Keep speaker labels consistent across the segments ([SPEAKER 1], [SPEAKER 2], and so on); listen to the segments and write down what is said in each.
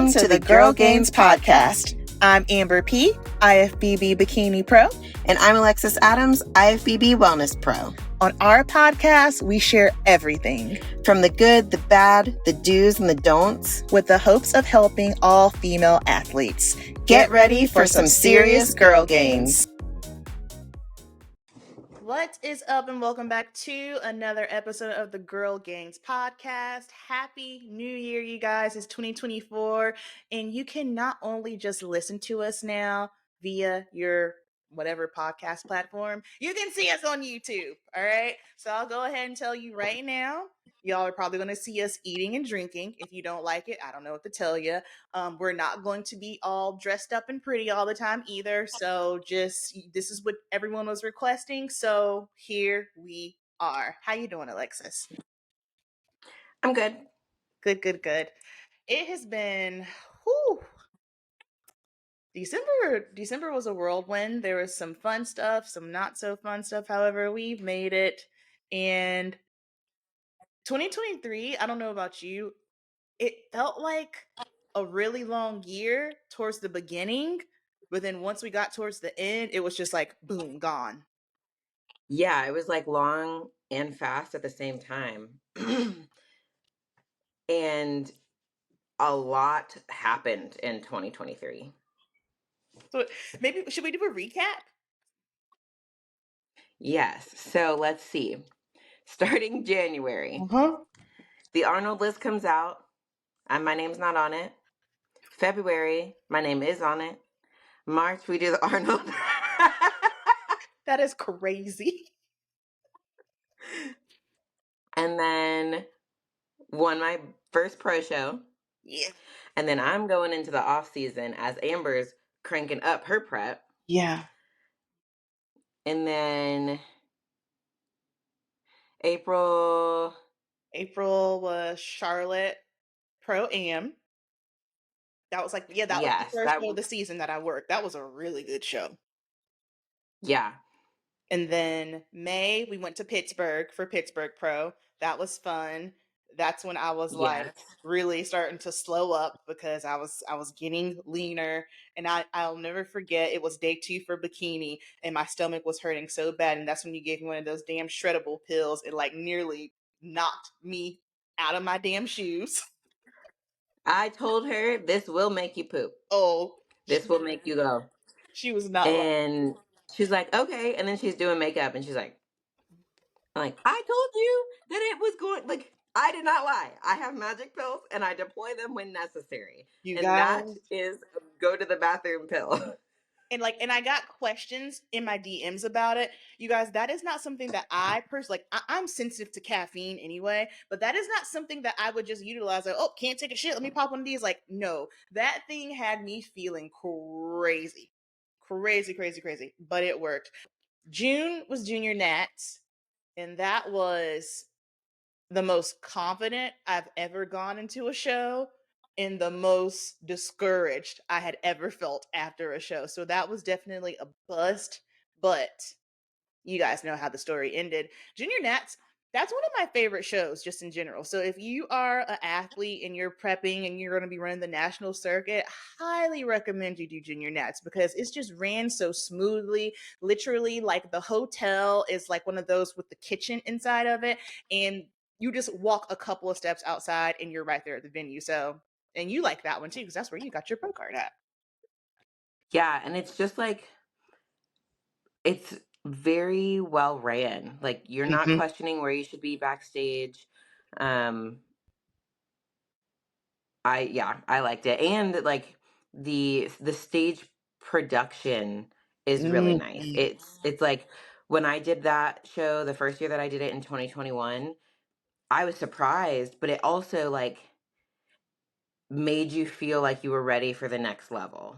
[SPEAKER 1] Welcome to the Girl Gains Podcast. I'm Amberp, IFBB Bikini Pro.
[SPEAKER 2] And I'm Alexis Adams, IFBB Wellness Pro.
[SPEAKER 1] On our podcast, we share everything
[SPEAKER 2] from the good, the bad, the do's and the don'ts,
[SPEAKER 1] with the hopes of helping all female athletes.
[SPEAKER 2] Get ready for some serious girl gains.
[SPEAKER 1] What is up, and welcome back to another episode of the Girl Gains Podcast. Happy New Year, you guys. It's 2024, and you can not only just listen to us now via your whatever podcast platform, you can see us on YouTube, all right? So I'll go ahead and tell you right now, y'all are probably going to see us eating and drinking. If you don't like it, I don't know what to tell you. We're not going to be all dressed up and pretty all the time either. So this is what everyone was requesting. So here we are. How you doing, Alexis?
[SPEAKER 2] I'm good.
[SPEAKER 1] Good. It has been, December was a whirlwind. There was some fun stuff, some not so fun stuff. However, we've made it. And 2023, I don't know about you, it felt like a really long year towards the beginning, but then once we got towards the end, it was just like, boom, gone.
[SPEAKER 2] Yeah, it was like long and fast at the same time. And a lot happened in 2023.
[SPEAKER 1] So maybe, should we do a recap?
[SPEAKER 2] Yes. So let's see. Starting January, the Arnold list comes out. My name's not on it. February, my name is on it. March, we do the Arnold.
[SPEAKER 1] That is crazy.
[SPEAKER 2] And then won my first pro show.
[SPEAKER 1] Yeah.
[SPEAKER 2] And then I'm going into the off season as Amber's cranking up her prep.
[SPEAKER 1] Yeah.
[SPEAKER 2] And then April
[SPEAKER 1] was Charlotte Pro Am. That was like, that was the first show of the season that I worked. That was a really good show.
[SPEAKER 2] Yeah.
[SPEAKER 1] And then May, we went to Pittsburgh for Pittsburgh Pro. That was fun. That's when I was like really starting to slow up because I was getting leaner. And I'll never forget, it was day 2 for bikini and my stomach was hurting so bad. And that's when you gave me one of those damn shreddable pills. It like nearly knocked me out of my damn shoes.
[SPEAKER 2] I told her, this will make you poop.
[SPEAKER 1] Oh.
[SPEAKER 2] This will make you go.
[SPEAKER 1] She was not.
[SPEAKER 2] And she's like, okay. And then she's doing makeup and she's like, I told you that it was going, like, I did not lie. I have magic pills and I deploy them when necessary. That is go to the bathroom pill.
[SPEAKER 1] And I got questions in my DMs about it. You guys, that is not something that I personally, I'm sensitive to caffeine anyway, but that is not something that I would just utilize. Like, oh, can't take a shit, let me pop one of these. Like, no, that thing had me feeling crazy. But it worked. June was Junior Nats, and that was the most confident I've ever gone into a show and the most discouraged I had ever felt after a show. So that was definitely a bust, but you guys know how the story ended. Junior Nats, that's one of my favorite shows just in general. So if you are an athlete and you're prepping and you're going to be running the national circuit, highly recommend you do Junior Nats because it's just ran so smoothly. Literally, like the hotel is like one of those with the kitchen inside of it. And you just walk a couple of steps outside and you're right there at the venue. So, and you like that one too, because that's where you got your pro card at.
[SPEAKER 2] Yeah. And it's just like, it's very well ran. Like you're not questioning where you should be backstage. I liked it. And like the stage production is really nice. It's like when I did that show, the first year that I did it in 2021, I was surprised, but it also like made you feel like you were ready for the next level.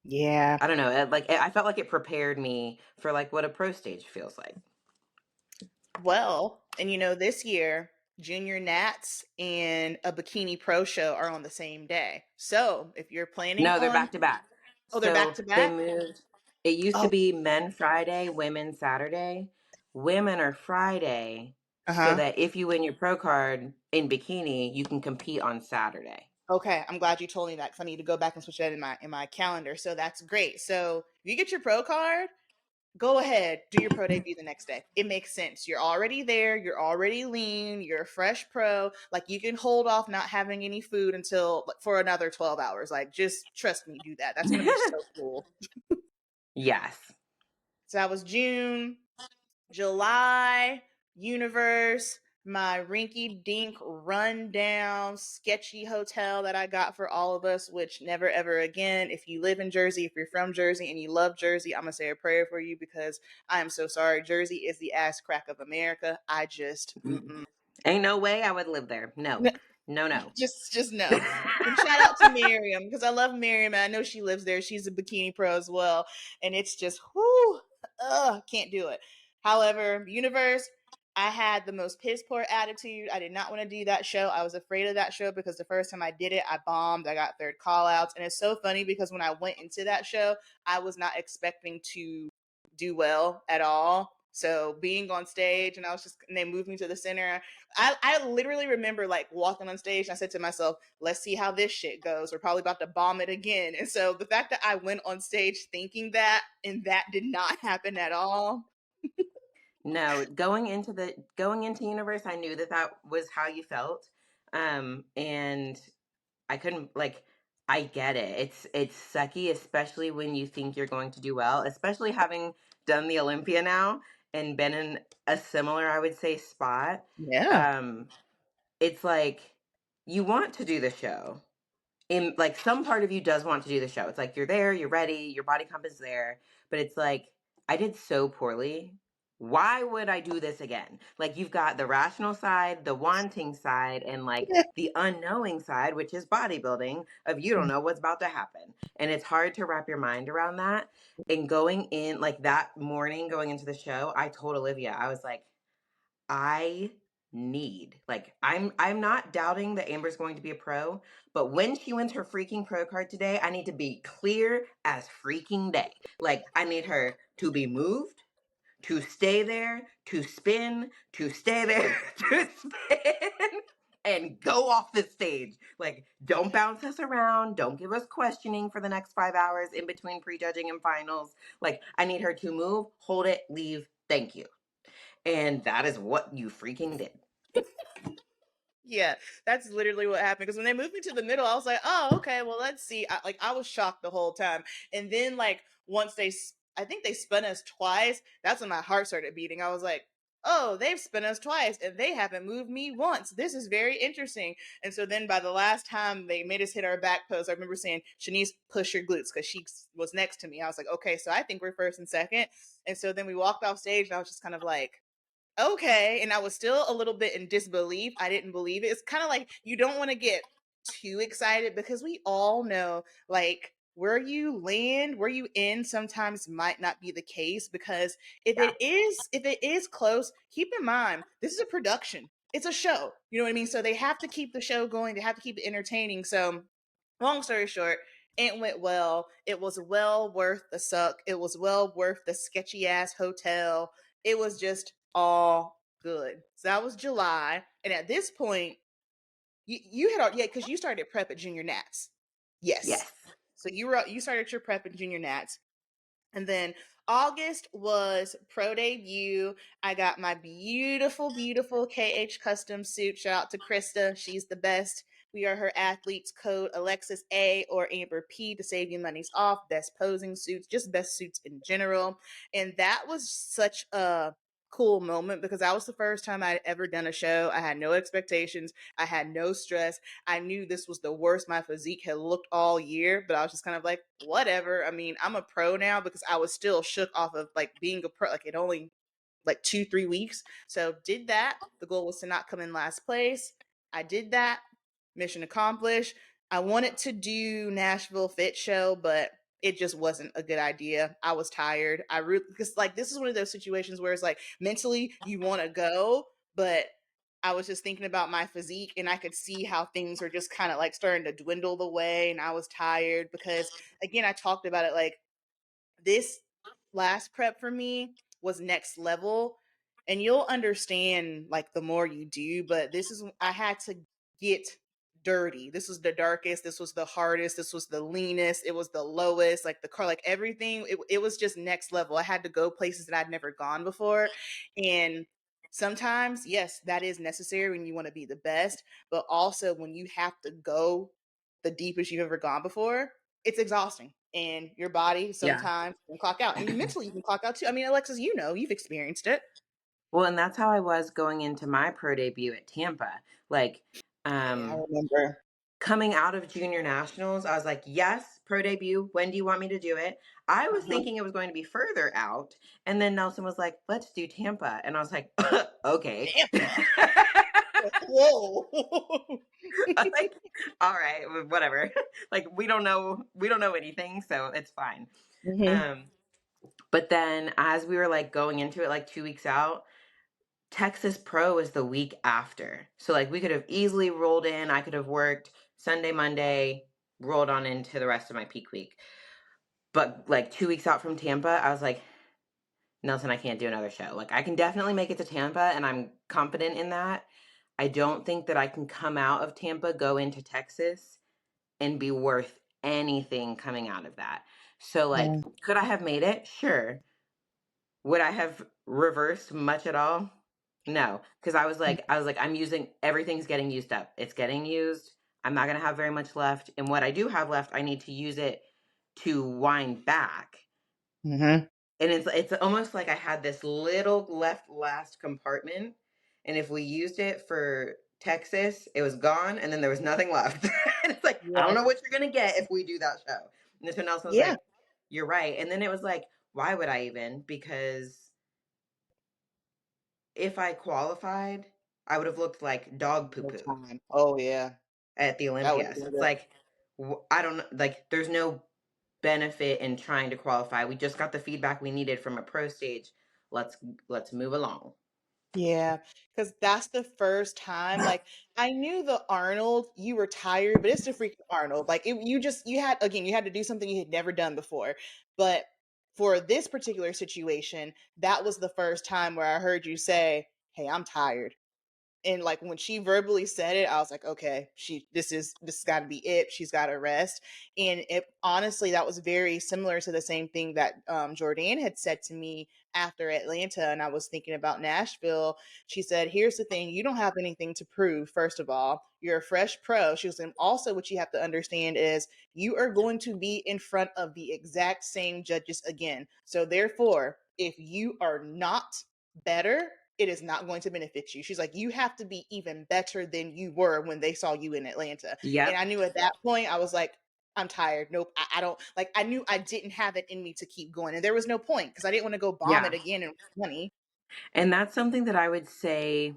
[SPEAKER 1] Yeah.
[SPEAKER 2] I don't know. I felt like it prepared me for like what a pro stage feels like.
[SPEAKER 1] Well, and this year, Junior Nats and a Bikini Pro show are on the same day. So if you're planning
[SPEAKER 2] they're back to back.
[SPEAKER 1] Oh, they're back to back?
[SPEAKER 2] They moved. It used to be men Friday, women Saturday. Women are Friday, so that if you win your pro card in bikini, you can compete on Saturday.
[SPEAKER 1] Okay, I'm glad you told me that because I need to go back and switch that in my calendar. So that's great. So if you get your pro card, go ahead, do your pro debut the next day. It makes sense. You're already there. You're already lean. You're a fresh pro. Like you can hold off not having any food until like, for another 12 hours. Like just trust me, do that. That's gonna be so cool.
[SPEAKER 2] Yes.
[SPEAKER 1] So that was June. July, Universe, my rinky dink rundown sketchy hotel that I got for all of us, which never ever again. If you live in Jersey, if you're from Jersey and you love Jersey, I'm gonna say a prayer for you because I am so sorry. Jersey is the ass crack of America. I just
[SPEAKER 2] Ain't no way I would live there. No. No, no.
[SPEAKER 1] just no. And shout out to Miriam because I love Miriam and I know she lives there. She's a bikini pro as well, and it's just whoo, can't do it. However, Universe, I had the most piss poor attitude. I did not want to do that show. I was afraid of that show because the first time I did it, I bombed. I got third call outs, and it's so funny because when I went into that show, I was not expecting to do well at all. So being on stage, and I was just, and they moved me to the center. I literally remember like walking on stage. And I said to myself, "Let's see how this shit goes. We're probably about to bomb it again." And so the fact that I went on stage thinking that, and that did not happen at all.
[SPEAKER 2] No, going into Universe, I knew that that was how you felt. And I couldn't like I get it. It's sucky, especially when you think you're going to do well, especially having done the Olympia now and been in a similar, I would say, spot.
[SPEAKER 1] Yeah.
[SPEAKER 2] Um, it's like you want to do the show. In like some part of you does want to do the show. It's like you're there, you're ready, your body comp is there, but it's like I did so poorly. Why would I do this again? Like you've got the rational side, the wanting side, and like the unknowing side, which is bodybuilding, of you don't know what's about to happen. And it's hard to wrap your mind around that. And going in like that morning, going into the show, I told Olivia, I was like, I need like I'm not doubting that Amber's going to be a pro, but when she wins her freaking pro card today, I need to be clear as freaking day. Like I need her to be moved, to stay there, to spin, to stay there, to spin, and go off the stage. Like, don't bounce us around. Don't give us questioning for the next 5 hours in between prejudging and finals. Like, I need her to move, hold it, leave. Thank you. And that is what you freaking did.
[SPEAKER 1] Yeah, that's literally what happened. Because when they moved me to the middle, I was like, "Oh, okay. Well, let's see." I was shocked the whole time, and then like once I think they spun us twice. That's when my heart started beating. I was like, "Oh, they've spun us twice, and they haven't moved me once. This is very interesting." And so then by the last time they made us hit our back pose, I remember saying, "Shanice, push your glutes," because she was next to me. I was like, "Okay, so I think we're first and second." And so then we walked off stage, and I was just kind of like, okay. And I was still a little bit in disbelief. I didn't believe it. It's kind of like you don't want to get too excited because we all know, like, where you land, where you end sometimes might not be the case because
[SPEAKER 2] Yeah.
[SPEAKER 1] if it is close, keep in mind this is a production. It's a show. You know what I mean? So they have to keep the show going, they have to keep it entertaining. So long story short, it went well. It was well worth the suck. It was well worth the sketchy ass hotel. It was just all good. So that was July. And at this point, you had, yeah, because you started prep at junior nats. Yes.
[SPEAKER 2] Yes.
[SPEAKER 1] So you started your prep at junior nats. And then August was pro debut. I got my beautiful, beautiful KH custom suit. Shout out to Krista. She's the best. We are her athletes code AlexisA or Amberp to save you monies off. Best posing suits, just best suits in general. And that was such a cool moment because that was the first time I'd ever done a show. I had no expectations. I had no stress. I knew this was the worst my physique had looked all year, but I was just kind of like, whatever. I mean, I'm a pro now because I was still shook off of like being a pro. Like it only like 2-3 weeks. So did that. The goal was to not come in last place. I did that. Mission accomplished. I wanted to do Nashville Fit Show, but it just wasn't a good idea. I was tired. I really because like this is one of those situations where it's like mentally you want to go, but I was just thinking about my physique and I could see how things were just kind of like starting to dwindle away and I was tired because again I talked about it like this last prep for me was next level and you'll understand like the more you do, but this is I had to get dirty. This was the darkest. This was the hardest. This was the leanest. It was the lowest. Like the car, like everything. It was just next level. I had to go places that I'd never gone before, and sometimes, yes, that is necessary when you want to be the best. But also when you have to go the deepest you've ever gone before, it's exhausting. And your body
[SPEAKER 2] Yeah.
[SPEAKER 1] sometimes can clock out, and you mentally you can clock out too. I mean, Alexis, you know, you've experienced it.
[SPEAKER 2] Well, and that's how I was going into my pro debut at Tampa. Like,
[SPEAKER 1] Yeah, I
[SPEAKER 2] um,
[SPEAKER 1] remember.
[SPEAKER 2] coming out of junior nationals, I was like, yes, pro debut. When do you want me to do it? I was
[SPEAKER 1] Uh-huh.
[SPEAKER 2] thinking it was going to be further out. And then Nelson was like, let's do Tampa. And I was like, okay.
[SPEAKER 1] Tampa.
[SPEAKER 2] I
[SPEAKER 1] Whoa.
[SPEAKER 2] was like, all right, whatever. Like we don't know anything, so it's fine.
[SPEAKER 1] Hmm.
[SPEAKER 2] Um, but then as we were like going into it, like 2 weeks out, Texas Pro is the week after. So like we could have easily rolled in. I could have worked Sunday, Monday, rolled on into the rest of my peak week. But like 2 weeks out from Tampa, I was like, Nelson, I can't do another show. Like I can definitely make it to Tampa and I'm confident in that. I don't think that I can come out of Tampa, go into Texas and be worth anything coming out of that. So like,
[SPEAKER 1] Yeah.
[SPEAKER 2] could I have made it? Sure. Would I have reversed much at all? No, because I was like, I'm using everything's getting used up. It's getting used. I'm not gonna have very much left. And what I do have left, I need to use it to wind back.
[SPEAKER 1] Hmm.
[SPEAKER 2] And it's almost like I had this little left last compartment. And if we used it for Texas, it was gone, and then there was nothing left. And it's like, I don't
[SPEAKER 1] Yeah.
[SPEAKER 2] know what you're gonna get if we do that show. And so Nelson was
[SPEAKER 1] Yeah.
[SPEAKER 2] like, you're right. And then it was like, why would I even? Because if I qualified, I would have looked like dog poo
[SPEAKER 1] No
[SPEAKER 2] poo
[SPEAKER 1] time. Oh yeah.
[SPEAKER 2] at the
[SPEAKER 1] That would
[SPEAKER 2] Olympia.
[SPEAKER 1] have
[SPEAKER 2] So
[SPEAKER 1] been
[SPEAKER 2] it's
[SPEAKER 1] good.
[SPEAKER 2] like, I don't like, there's no benefit in trying to qualify. We just got the feedback we needed from a pro stage. Let's let's move along.
[SPEAKER 1] Yeah, because that's the first time. Like, I knew the Arnold, you were tired, but it's the freaking Arnold. Like, you had, again, you had to do something you had never done before. But for this particular situation, that was the first time where I heard you say, "Hey, I'm tired." And like when she verbally said it, I was like, okay, this got to be it. She's got to rest. And it honestly, that was very similar to the same thing that Jordan had said to me after Atlanta, and I was thinking about Nashville. She said, "Here's the thing: you don't have anything to prove. First of all, you're a fresh pro." She was, and also what you have to understand is you are going to be in front of the exact same judges again. So therefore, if you are not better, it is not going to benefit you. She's like, you have to be even better than you were when they saw you in Atlanta. And
[SPEAKER 2] Yep.
[SPEAKER 1] I knew at that point, I was like, I'm tired. Nope. I don't like, I knew I didn't have it in me to keep going. And there was no point because I didn't want to go bomb
[SPEAKER 2] Yeah.
[SPEAKER 1] it again and waste money.
[SPEAKER 2] And that's something that I would say,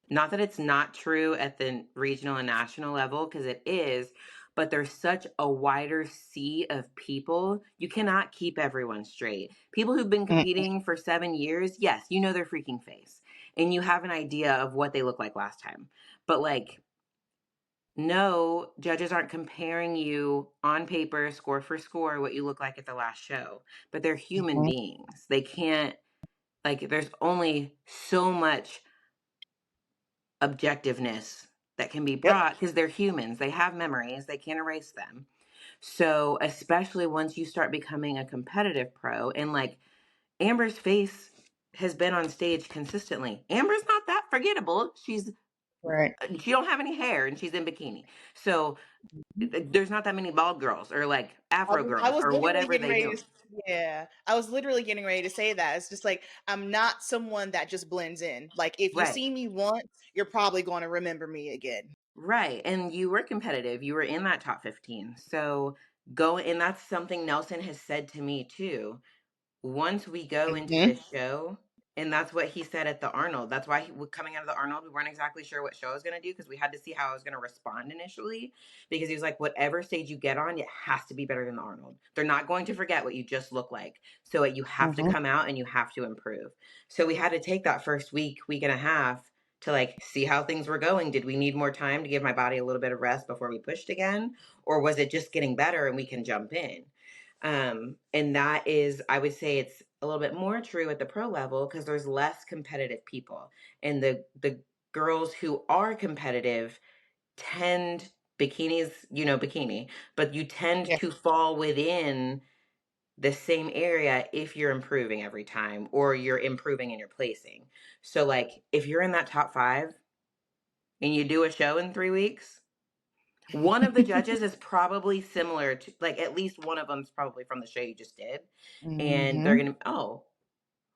[SPEAKER 2] not that it's not true at the regional and national level, because it is, but there's such a wider sea of people. You cannot keep everyone straight. People who've been
[SPEAKER 1] Mm.
[SPEAKER 2] competing for 7 years, yes, you know their freaking face. And you have an idea of what they look like last time. But like, no, judges aren't comparing you on paper, score for score, what you look like at the last show, but they're human
[SPEAKER 1] Mhm.
[SPEAKER 2] beings. They can't, like, there's only so much objectiveness that can be
[SPEAKER 1] Yep.
[SPEAKER 2] brought because they're humans. They have memories, they can't erase them. So, especially once you start becoming a competitive pro, and like Amber's face has been on stage consistently. Amber's not that forgettable.
[SPEAKER 1] Right.
[SPEAKER 2] She don't have any hair and she's in bikini. So, there's not that many bald girls or like
[SPEAKER 1] I
[SPEAKER 2] Afro
[SPEAKER 1] was, I
[SPEAKER 2] girls
[SPEAKER 1] was
[SPEAKER 2] or
[SPEAKER 1] literally
[SPEAKER 2] whatever
[SPEAKER 1] getting
[SPEAKER 2] they
[SPEAKER 1] ready
[SPEAKER 2] do.
[SPEAKER 1] to, yeah, I was literally getting ready to say that. It's just like, I'm not someone that just blends in. Like, if you
[SPEAKER 2] Right.
[SPEAKER 1] see me once, you're probably going to remember me again.
[SPEAKER 2] Right. And you were competitive. You were in that top 15. So go, and that's something Nelson has said to me too. Once we go into
[SPEAKER 1] Hmm.
[SPEAKER 2] this show, and that's what he said at the Arnold. That's why coming out of the Arnold, we weren't exactly sure what show I was going to do because we had to see how I was going to respond initially. Because he was like, whatever stage you get on, it has to be better than the Arnold. They're not going to forget what you just look like. So you have to
[SPEAKER 1] Hmm.
[SPEAKER 2] come out and you have to improve. So we had to take that first week and a half to like see how things were going. Did we need more time to give my body a little bit of rest before we pushed again? Or was it just getting better and we can jump in? And that is, I would say it's a little bit more true at the pro level because there's less competitive people. And the girls who are competitive, tend bikinis, bikini, but you tend
[SPEAKER 1] Yeah.
[SPEAKER 2] to fall within the same area if you're improving every time or you're improving in your placing. So like if you're in that top 5 and you do a show in 3 weeks, one of the judges is probably similar to, like, at least one of them's probably from the show you just did. And they're
[SPEAKER 1] Mm-hmm.
[SPEAKER 2] going to, oh,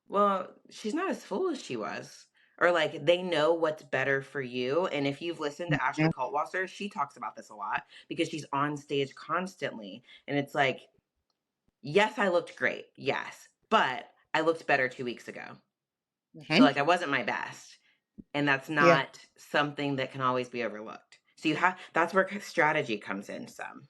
[SPEAKER 2] well, she's not as full as she was. Or like they know what's better for you. And if you've listened to Ashley Kaltwasser, she talks about this a lot because she's on stage constantly. And it's like, yes, I looked great. Yes. But I looked better 2 weeks ago. So
[SPEAKER 1] Mm-hmm.
[SPEAKER 2] like I wasn't my best. And that's
[SPEAKER 1] Yeah.
[SPEAKER 2] not something that can always be overlooked. So that's where strategy comes in some.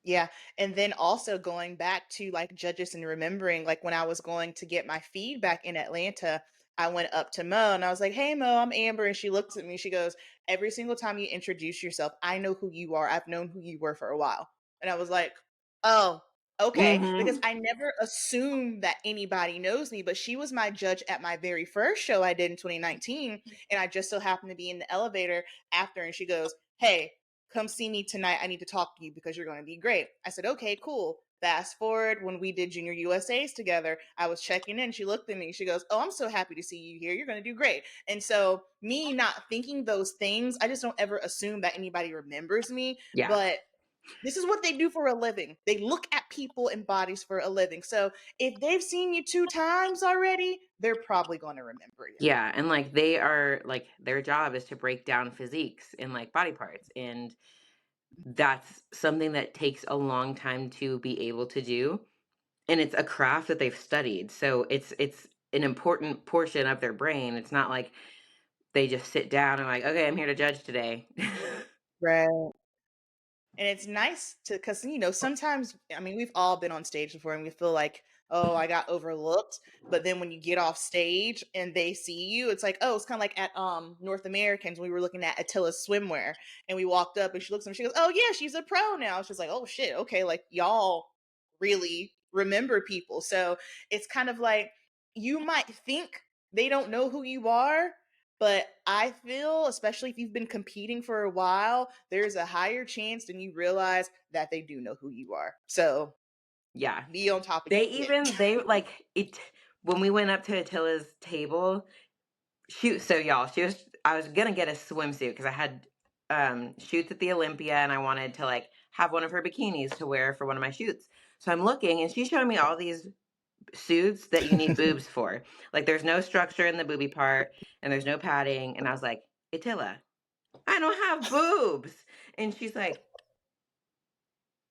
[SPEAKER 1] Yeah. And then also going back to like judges and remembering, like when I was going to get my feedback in Atlanta, I went up to Mo and I was like, "Hey, Mo, I'm Amber." And she looks at me. She goes, "Every single time you introduce yourself, I know who you are. I've known who you were for a while." And I was like, "Oh, okay." Because
[SPEAKER 2] Mm-hmm.
[SPEAKER 1] I never assume that anybody knows me, but she was my judge at my very first show I did in 2019. And I just so happened to be in the elevator after. And she goes, "Hey, come see me tonight. I need to talk to you because you're going to be great." I said, "Okay, cool." Fast forward when we did Junior USAs together, I was checking in. She looked at me. She goes, "Oh, I'm so happy to see you here. You're going to do great." And so, me not thinking those things, I just don't ever assume that anybody remembers me.
[SPEAKER 2] Yeah.
[SPEAKER 1] But this is what they do for a living. They look at people and bodies for a living. So, if they've seen you 2 times already, they're probably going to remember you.
[SPEAKER 2] Yeah. And like they are like their job is to break down physiques and like body parts. And that's something that takes a long time to be able to do. And it's a craft that they've studied. So it's an important portion of their brain. It's not like they just sit down and like, okay, I'm here to judge today.
[SPEAKER 1] Right. And it's nice to, because sometimes, I mean, we've all been on stage before and we feel like, oh, I got overlooked. But then when you get off stage and they see you, it's like, oh, it's kind of like at North Americans. We were looking at Attila's swimwear and we walked up and she looks at me, she goes, "Oh yeah, she's a pro now." She's like, "Oh shit, okay, like y'all really remember people." So it's kind of like, you might think they don't know who you are, but I feel, especially if you've been competing for a while, there's a higher chance than you realize that they do know who you are. So
[SPEAKER 2] Yeah.
[SPEAKER 1] be on top of your shit.
[SPEAKER 2] They like it when we went up to Attila's table. Shoot, so y'all, I was gonna get a swimsuit because I had shoots at the Olympia and I wanted to like have one of her bikinis to wear for one of my shoots. So I'm looking and she's showing me all these suits that you need boobs for. Like there's no structure in the booby part and there's no padding. And I was like, Attila, I don't have boobs. And she's like,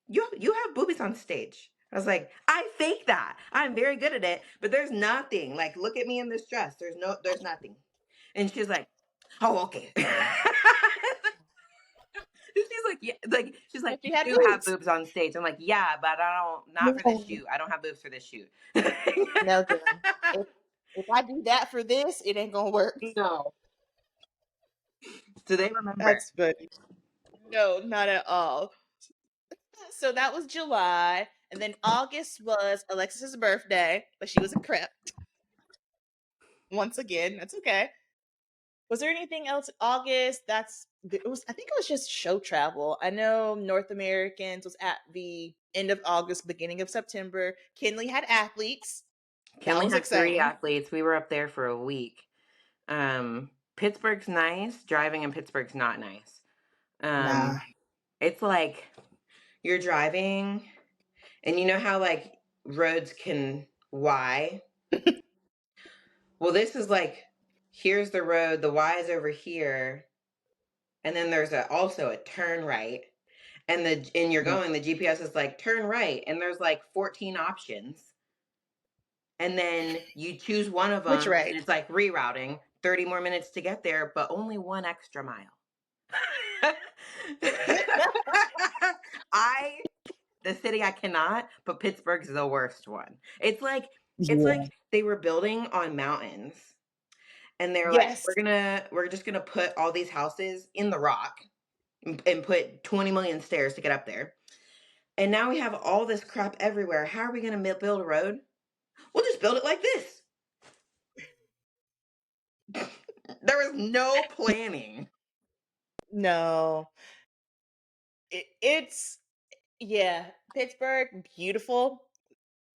[SPEAKER 2] you have boobies on stage. I was like, I fake that. I'm very good at it, but there's nothing. Like, look at me in this dress. There's nothing. And she's like, oh, okay. She's like, yeah, like she's like,
[SPEAKER 1] But
[SPEAKER 2] you
[SPEAKER 1] you had
[SPEAKER 2] do have
[SPEAKER 1] boobs.
[SPEAKER 2] boobs on stage. I'm like, yeah, but I don't, not for this
[SPEAKER 1] No,
[SPEAKER 2] shoot. I don't have boobs for this shoot.
[SPEAKER 1] no, girl. If I do that for this, it ain't gonna work.
[SPEAKER 2] No. So they remember.
[SPEAKER 1] That's funny. No, not at all. So that was July, and then August was Alexis's birthday, but she wasn't prepped. Once again, that's okay. Was there anything else August? It was, I think it was just show travel. I know North Americans was at the end of August, beginning of September. Kinley had athletes. That
[SPEAKER 2] Kinley
[SPEAKER 1] was
[SPEAKER 2] had 3
[SPEAKER 1] exciting.
[SPEAKER 2] athletes. We were up there for a week. Pittsburgh's nice. Driving in Pittsburgh's not nice.
[SPEAKER 1] Nah.
[SPEAKER 2] It's like you're driving and you know how like roads can Y? Well, this is like here's the road, the Y is over here, and then there's also a turn right. And you're going, the GPS is like turn right, and there's like 14 options. And then you choose one of
[SPEAKER 1] Which
[SPEAKER 2] them, and
[SPEAKER 1] right?
[SPEAKER 2] it's like rerouting, 30 more minutes to get there, but only 1 extra mile. I the city I cannot, but Pittsburgh's the worst one. It's like
[SPEAKER 1] Yeah.
[SPEAKER 2] they were building on mountains and they're like,
[SPEAKER 1] Yes.
[SPEAKER 2] we're just gonna put all these houses in the rock and put 20 million stairs to get up there. And now we have all this crap everywhere. How are we gonna build a road? We'll just build it like this. There was no planning.
[SPEAKER 1] No. It's yeah, Pittsburgh, beautiful.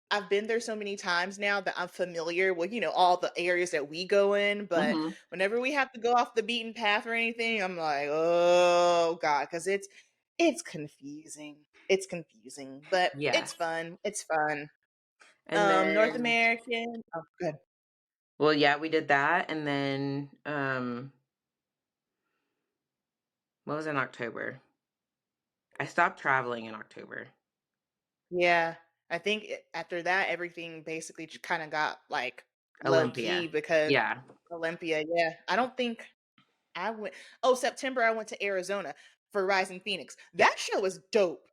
[SPEAKER 1] I've been there so many times now that I'm familiar with, all the areas that we go in, but
[SPEAKER 2] Mhm.
[SPEAKER 1] whenever we have to go off the beaten path or anything, I'm like, "Oh god," because it's confusing. It's confusing, but it's
[SPEAKER 2] Yes.
[SPEAKER 1] fun. It's fun.
[SPEAKER 2] And
[SPEAKER 1] North
[SPEAKER 2] then
[SPEAKER 1] American. Oh, good.
[SPEAKER 2] well, yeah, we did that, and then, what was in October? I stopped traveling in October.
[SPEAKER 1] Yeah, I think after that, everything basically kind of got like low key
[SPEAKER 2] Olympia.
[SPEAKER 1] because
[SPEAKER 2] Yeah.
[SPEAKER 1] Olympia. Yeah, I don't think I went. Oh, September, I went to Arizona for Rising Phoenix.
[SPEAKER 2] Yeah.
[SPEAKER 1] That show was dope.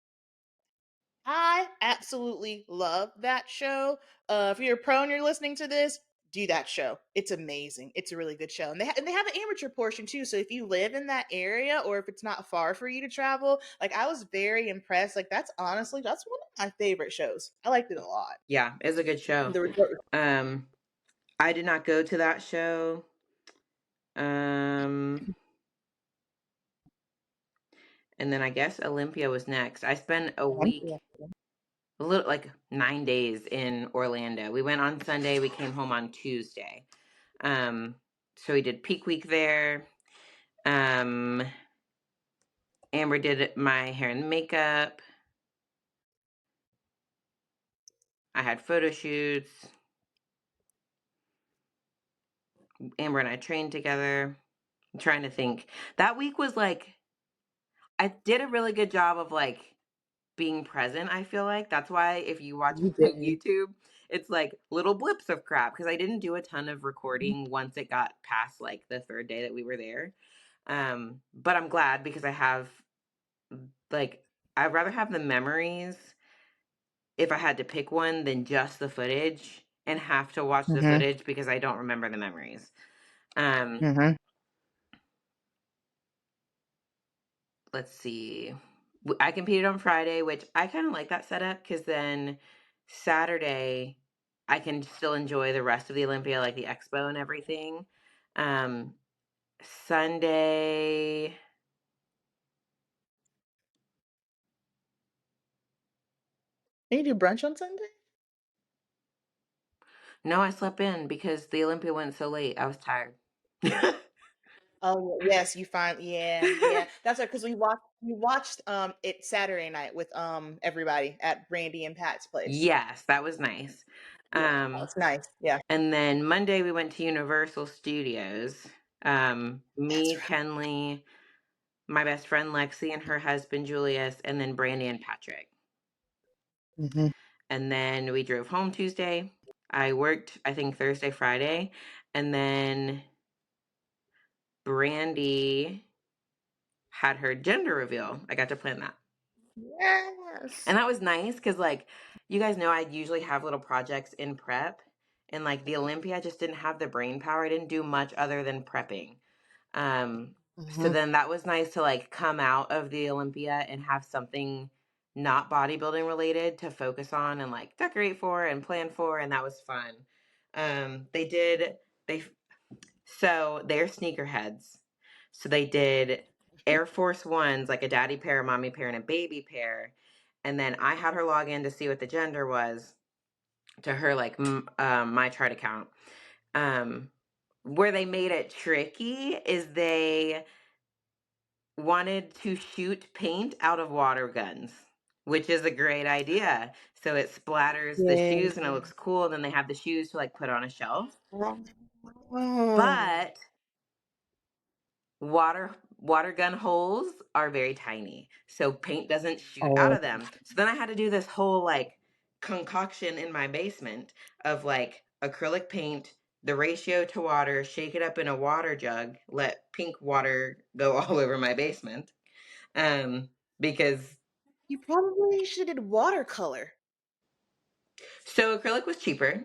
[SPEAKER 1] I absolutely love that show. If you're a pro and you're listening to this, do that show. It's amazing. It's a really good show, and they have an amateur portion too. So if you live in that area, or if it's not far for you to travel, like I was very impressed. Like that's one of my favorite shows. I liked it a lot.
[SPEAKER 2] Yeah, it's a good show.
[SPEAKER 1] The resort.
[SPEAKER 2] Um, I did not go to that show. Um, and then I guess Olympia was next. I spent a week, a little like 9 days in Orlando. We went on Sunday, we came home on Tuesday. Um, so we did peak week there. Um, Amber did my hair and makeup. I had photo shoots. Amber and I trained together. I'm trying to think. That week was like I did a really good job of like being present, I feel like. That's why if you watch
[SPEAKER 1] You
[SPEAKER 2] my
[SPEAKER 1] did.
[SPEAKER 2] YouTube, it's like little blips of crap because I didn't do a ton of recording once it got past like the third day that we were there. But I'm glad because I have like I'd rather have the memories if I had to pick one than just the footage and have to watch the
[SPEAKER 1] Mm-hmm.
[SPEAKER 2] footage because I don't remember the memories. Um,
[SPEAKER 1] Mm-hmm.
[SPEAKER 2] let's see. I competed on Friday, which I kind of like that setup because then Saturday I can still enjoy the rest of the Olympia, like the expo and everything. Um, Sunday,
[SPEAKER 1] Did you do brunch on Sunday?
[SPEAKER 2] no, I slept in because the Olympia went so late. I was tired.
[SPEAKER 1] Oh yes, you find yeah. That's right, because we watched it Saturday night with everybody at Brandy and Pat's place.
[SPEAKER 2] Yes, that was nice.
[SPEAKER 1] Yeah, that
[SPEAKER 2] Um,
[SPEAKER 1] was nice. Yeah.
[SPEAKER 2] and then Monday we went to Universal Studios.
[SPEAKER 1] That's
[SPEAKER 2] Me,
[SPEAKER 1] right.
[SPEAKER 2] Kenley, my best friend Lexi and her husband Julius, and then Brandy and Patrick.
[SPEAKER 1] Mhm.
[SPEAKER 2] And then we drove home Tuesday. I worked, I think, Thursday, Friday. And then Brandy had her gender reveal. I got to plan that.
[SPEAKER 1] Yes.
[SPEAKER 2] And that was nice because, like, you guys know I usually have little projects in prep. And, like, the Olympia just didn't have the brain power. I didn't do much other than prepping. So
[SPEAKER 1] Mhm.
[SPEAKER 2] then that was nice to like come out of the Olympia and have something not bodybuilding related to focus on and like decorate for and plan for, and that was fun. They did they so they're sneakerheads. So they did Air Force Ones, like a daddy pair, a mommy pair, and a baby pair. And then I had her log in to see what the gender was to her like my chart account. Um, where they made it tricky is they wanted to shoot paint out of water guns, which is a great idea. So it splatters the
[SPEAKER 1] Yeah.
[SPEAKER 2] shoes and it looks cool. Then they have the shoes to like put on a shelf.
[SPEAKER 1] Oh.
[SPEAKER 2] But water gun holes are very tiny. So paint doesn't shoot out
[SPEAKER 1] Oh.
[SPEAKER 2] of them. So then I had to do this whole like concoction in my basement of like acrylic paint, the ratio to water, shake it up in a water jug, let pink water go all over my basement. Because
[SPEAKER 1] You probably should have did watercolor.
[SPEAKER 2] so acrylic was cheaper.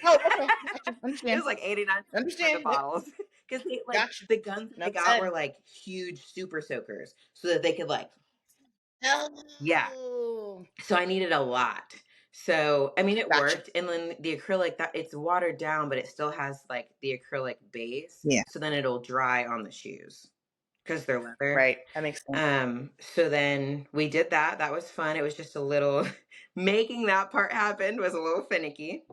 [SPEAKER 1] Oh, okay. Gotcha.
[SPEAKER 2] It
[SPEAKER 1] Understand.
[SPEAKER 2] was like 89 cents for the
[SPEAKER 1] Understand. Yep.
[SPEAKER 2] bottles. Because they like
[SPEAKER 1] Gotcha.
[SPEAKER 2] the guns that they
[SPEAKER 1] Enough
[SPEAKER 2] got were
[SPEAKER 1] said.
[SPEAKER 2] like huge super soakers. So that they could like yeah.
[SPEAKER 1] Oh.
[SPEAKER 2] So I needed a lot. So I mean it
[SPEAKER 1] Gotcha.
[SPEAKER 2] worked. And then the acrylic that it's watered down, but it still has like the acrylic base.
[SPEAKER 1] Yeah.
[SPEAKER 2] So then it'll dry on the shoes. because they're leather.
[SPEAKER 1] Right. That makes sense.
[SPEAKER 2] So then we did that. That was fun. It was just a little making that part happen was a little finicky.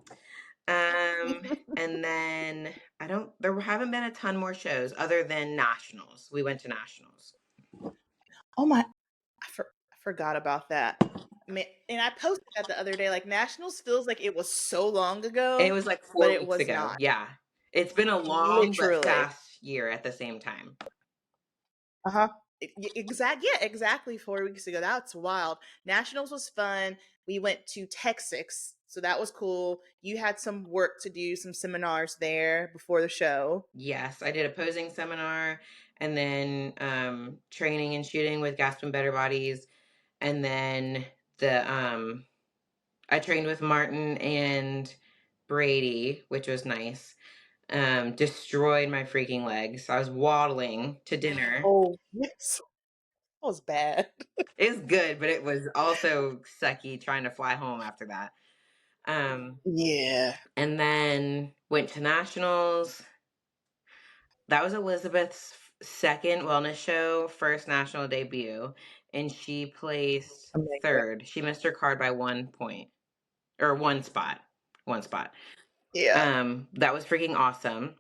[SPEAKER 2] And then there haven't been a ton more shows other than nationals. We went to nationals.
[SPEAKER 1] Oh my, I forgot about that. And I posted that the other day. Like Nationals feels like it was so long
[SPEAKER 2] It
[SPEAKER 1] ago,
[SPEAKER 2] was like
[SPEAKER 1] but
[SPEAKER 2] 4
[SPEAKER 1] it
[SPEAKER 2] weeks
[SPEAKER 1] was
[SPEAKER 2] ago.
[SPEAKER 1] not.
[SPEAKER 2] Yeah. It's been a long but
[SPEAKER 1] Literally.
[SPEAKER 2] fast year at the same time.
[SPEAKER 1] Uh-huh. Yeah, exactly 4 weeks ago. That's wild. Nationals was fun. We went to Texas, so that was cool. You had some work to do, some seminars there before the show.
[SPEAKER 2] Yes, I did a posing seminar and then training and shooting with Gasp and Better Bodies. And then I trained with Martin and Brady, which was nice. Destroyed my freaking legs. I was waddling to dinner.
[SPEAKER 1] Oh, yes. That was bad.
[SPEAKER 2] It was good, but it was also sucky trying to fly home after that.
[SPEAKER 1] Yeah.
[SPEAKER 2] And then went to nationals. That was Elizabeth's second wellness show, first national debut, and she placed
[SPEAKER 1] Amazing.
[SPEAKER 2] third. She missed her card by 1 point or one spot. One spot.
[SPEAKER 1] Yeah.
[SPEAKER 2] That was freaking awesome.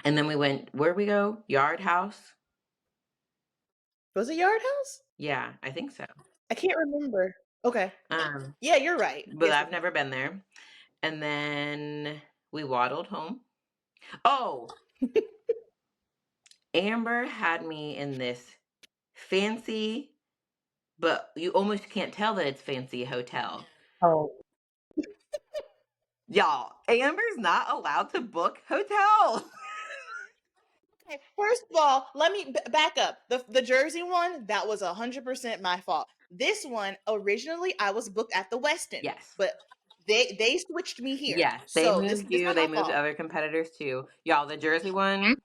[SPEAKER 2] And then we went, where we go? Yard House?
[SPEAKER 1] Was it Yard House?
[SPEAKER 2] Yeah, I think so.
[SPEAKER 1] I can't remember. Okay.
[SPEAKER 2] Um,
[SPEAKER 1] Yeah, you're right.
[SPEAKER 2] but
[SPEAKER 1] Yes.
[SPEAKER 2] I've never been there. And then we waddled home. Oh, Amber had me in this fancy, but you almost can't tell that it's fancy hotel.
[SPEAKER 1] Oh.
[SPEAKER 2] Y'all, Amber's not allowed to book hotels.
[SPEAKER 1] Okay, first of all, let me back up. The Jersey one, that was 100% my fault. This one, originally, I was booked at the Westin.
[SPEAKER 2] Yes.
[SPEAKER 1] But they switched me here.
[SPEAKER 2] Yes, they
[SPEAKER 1] So
[SPEAKER 2] moved
[SPEAKER 1] this
[SPEAKER 2] you.
[SPEAKER 1] not
[SPEAKER 2] They
[SPEAKER 1] my
[SPEAKER 2] moved
[SPEAKER 1] fault.
[SPEAKER 2] other competitors too. Y'all, the Jersey one,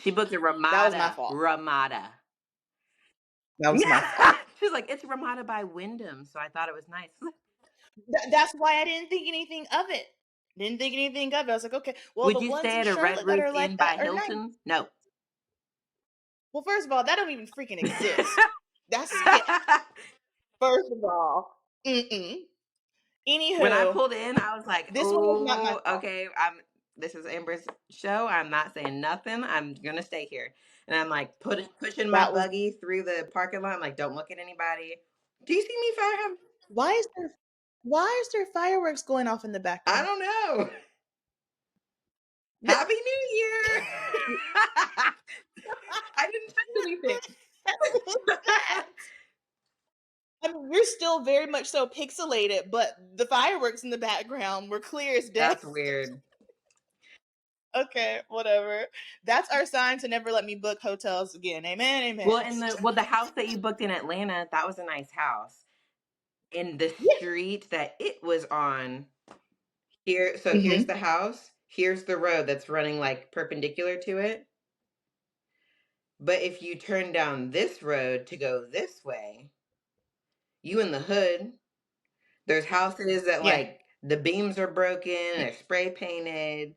[SPEAKER 2] she booked a
[SPEAKER 1] That was my
[SPEAKER 2] Ramada.
[SPEAKER 1] fault.
[SPEAKER 2] Ramada.
[SPEAKER 1] That was my fault.
[SPEAKER 2] She's like, it's Ramada by Wyndham, so I thought it was nice.
[SPEAKER 1] That's why I didn't think anything of it. Didn't think anything of it. I was like, okay, well,
[SPEAKER 2] Would
[SPEAKER 1] the
[SPEAKER 2] you
[SPEAKER 1] ones
[SPEAKER 2] stay
[SPEAKER 1] in
[SPEAKER 2] at a Red
[SPEAKER 1] Charlotte that
[SPEAKER 2] Roof
[SPEAKER 1] are
[SPEAKER 2] Inn
[SPEAKER 1] like
[SPEAKER 2] by
[SPEAKER 1] that are nice.
[SPEAKER 2] Hilton? No.
[SPEAKER 1] Well, first of all, that don't even freaking exist. That's sketch. First of all. Mm-mm.
[SPEAKER 2] When I
[SPEAKER 1] Anywho,
[SPEAKER 2] pulled in, I was like,
[SPEAKER 1] this one was not my
[SPEAKER 2] "Oh,
[SPEAKER 1] fault.
[SPEAKER 2] okay. This is Amber's show. I'm not saying nothing. I'm gonna stay here." And I'm like pushing my
[SPEAKER 1] That was
[SPEAKER 2] buggy through the parking lot. I'm like, "Don't look at anybody." Do you see me fire?
[SPEAKER 1] why is there fireworks going off in the
[SPEAKER 2] I
[SPEAKER 1] background?
[SPEAKER 2] don't know.
[SPEAKER 1] Th-
[SPEAKER 2] Happy New Year! I didn't touch anything.
[SPEAKER 1] What was that? I mean, we're still very much so pixelated, but the fireworks in the background were clear as day.
[SPEAKER 2] That's weird.
[SPEAKER 1] Okay, whatever. That's our sign to never let me book hotels again. Amen,
[SPEAKER 2] Well,
[SPEAKER 1] amen.
[SPEAKER 2] the house that you booked in Atlanta, that was a nice house. In the
[SPEAKER 1] Yeah.
[SPEAKER 2] street that it was on, here, so here's
[SPEAKER 1] Mm-hmm.
[SPEAKER 2] the house, here's the road that's running like perpendicular to it. But if you turn down this road to go this way, you in the hood, there's houses that
[SPEAKER 1] Yeah.
[SPEAKER 2] like the beams are broken, they're spray painted.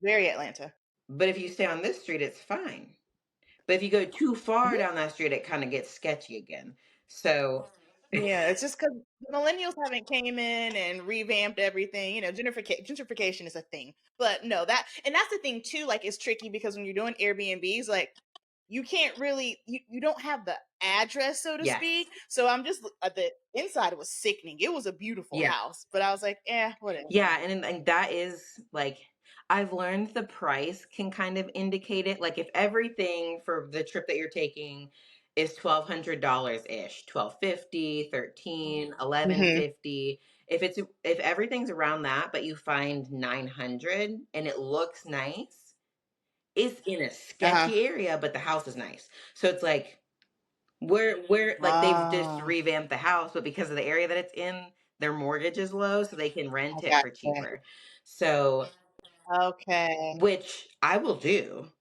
[SPEAKER 1] Very Atlanta.
[SPEAKER 2] But if you stay on this street, it's fine. But if you go too far
[SPEAKER 1] Yeah.
[SPEAKER 2] down that street, it kind of gets sketchy again. So
[SPEAKER 1] Yeah, it's just because millennials haven't came in and revamped everything. Gentrification is a thing. But no, that's the thing too. Like, it's tricky because when you're doing Airbnbs, like you can't really you don't have the address, so to
[SPEAKER 2] yes.
[SPEAKER 1] speak. So I'm just the inside was sickening. It was a beautiful
[SPEAKER 2] Yeah.
[SPEAKER 1] house, but I was like, whatever.
[SPEAKER 2] Yeah, and that is like I've learned the price can kind of indicate it. Like if everything for the trip that you're taking is $1,200 ish, 1250, 13, eleven
[SPEAKER 1] Mm-hmm.
[SPEAKER 2] fifty. If everything's around that, but you find 900 and it looks nice, it's in a
[SPEAKER 1] Uh-huh.
[SPEAKER 2] sketchy area, but the house is nice. So it's like we're like they've just
[SPEAKER 1] Ah,
[SPEAKER 2] revamped the house, but because of the area that it's in, their mortgage is low, so they can
[SPEAKER 1] I
[SPEAKER 2] rent it
[SPEAKER 1] got
[SPEAKER 2] for
[SPEAKER 1] you.
[SPEAKER 2] cheaper. So,
[SPEAKER 1] Okay.
[SPEAKER 2] which I will do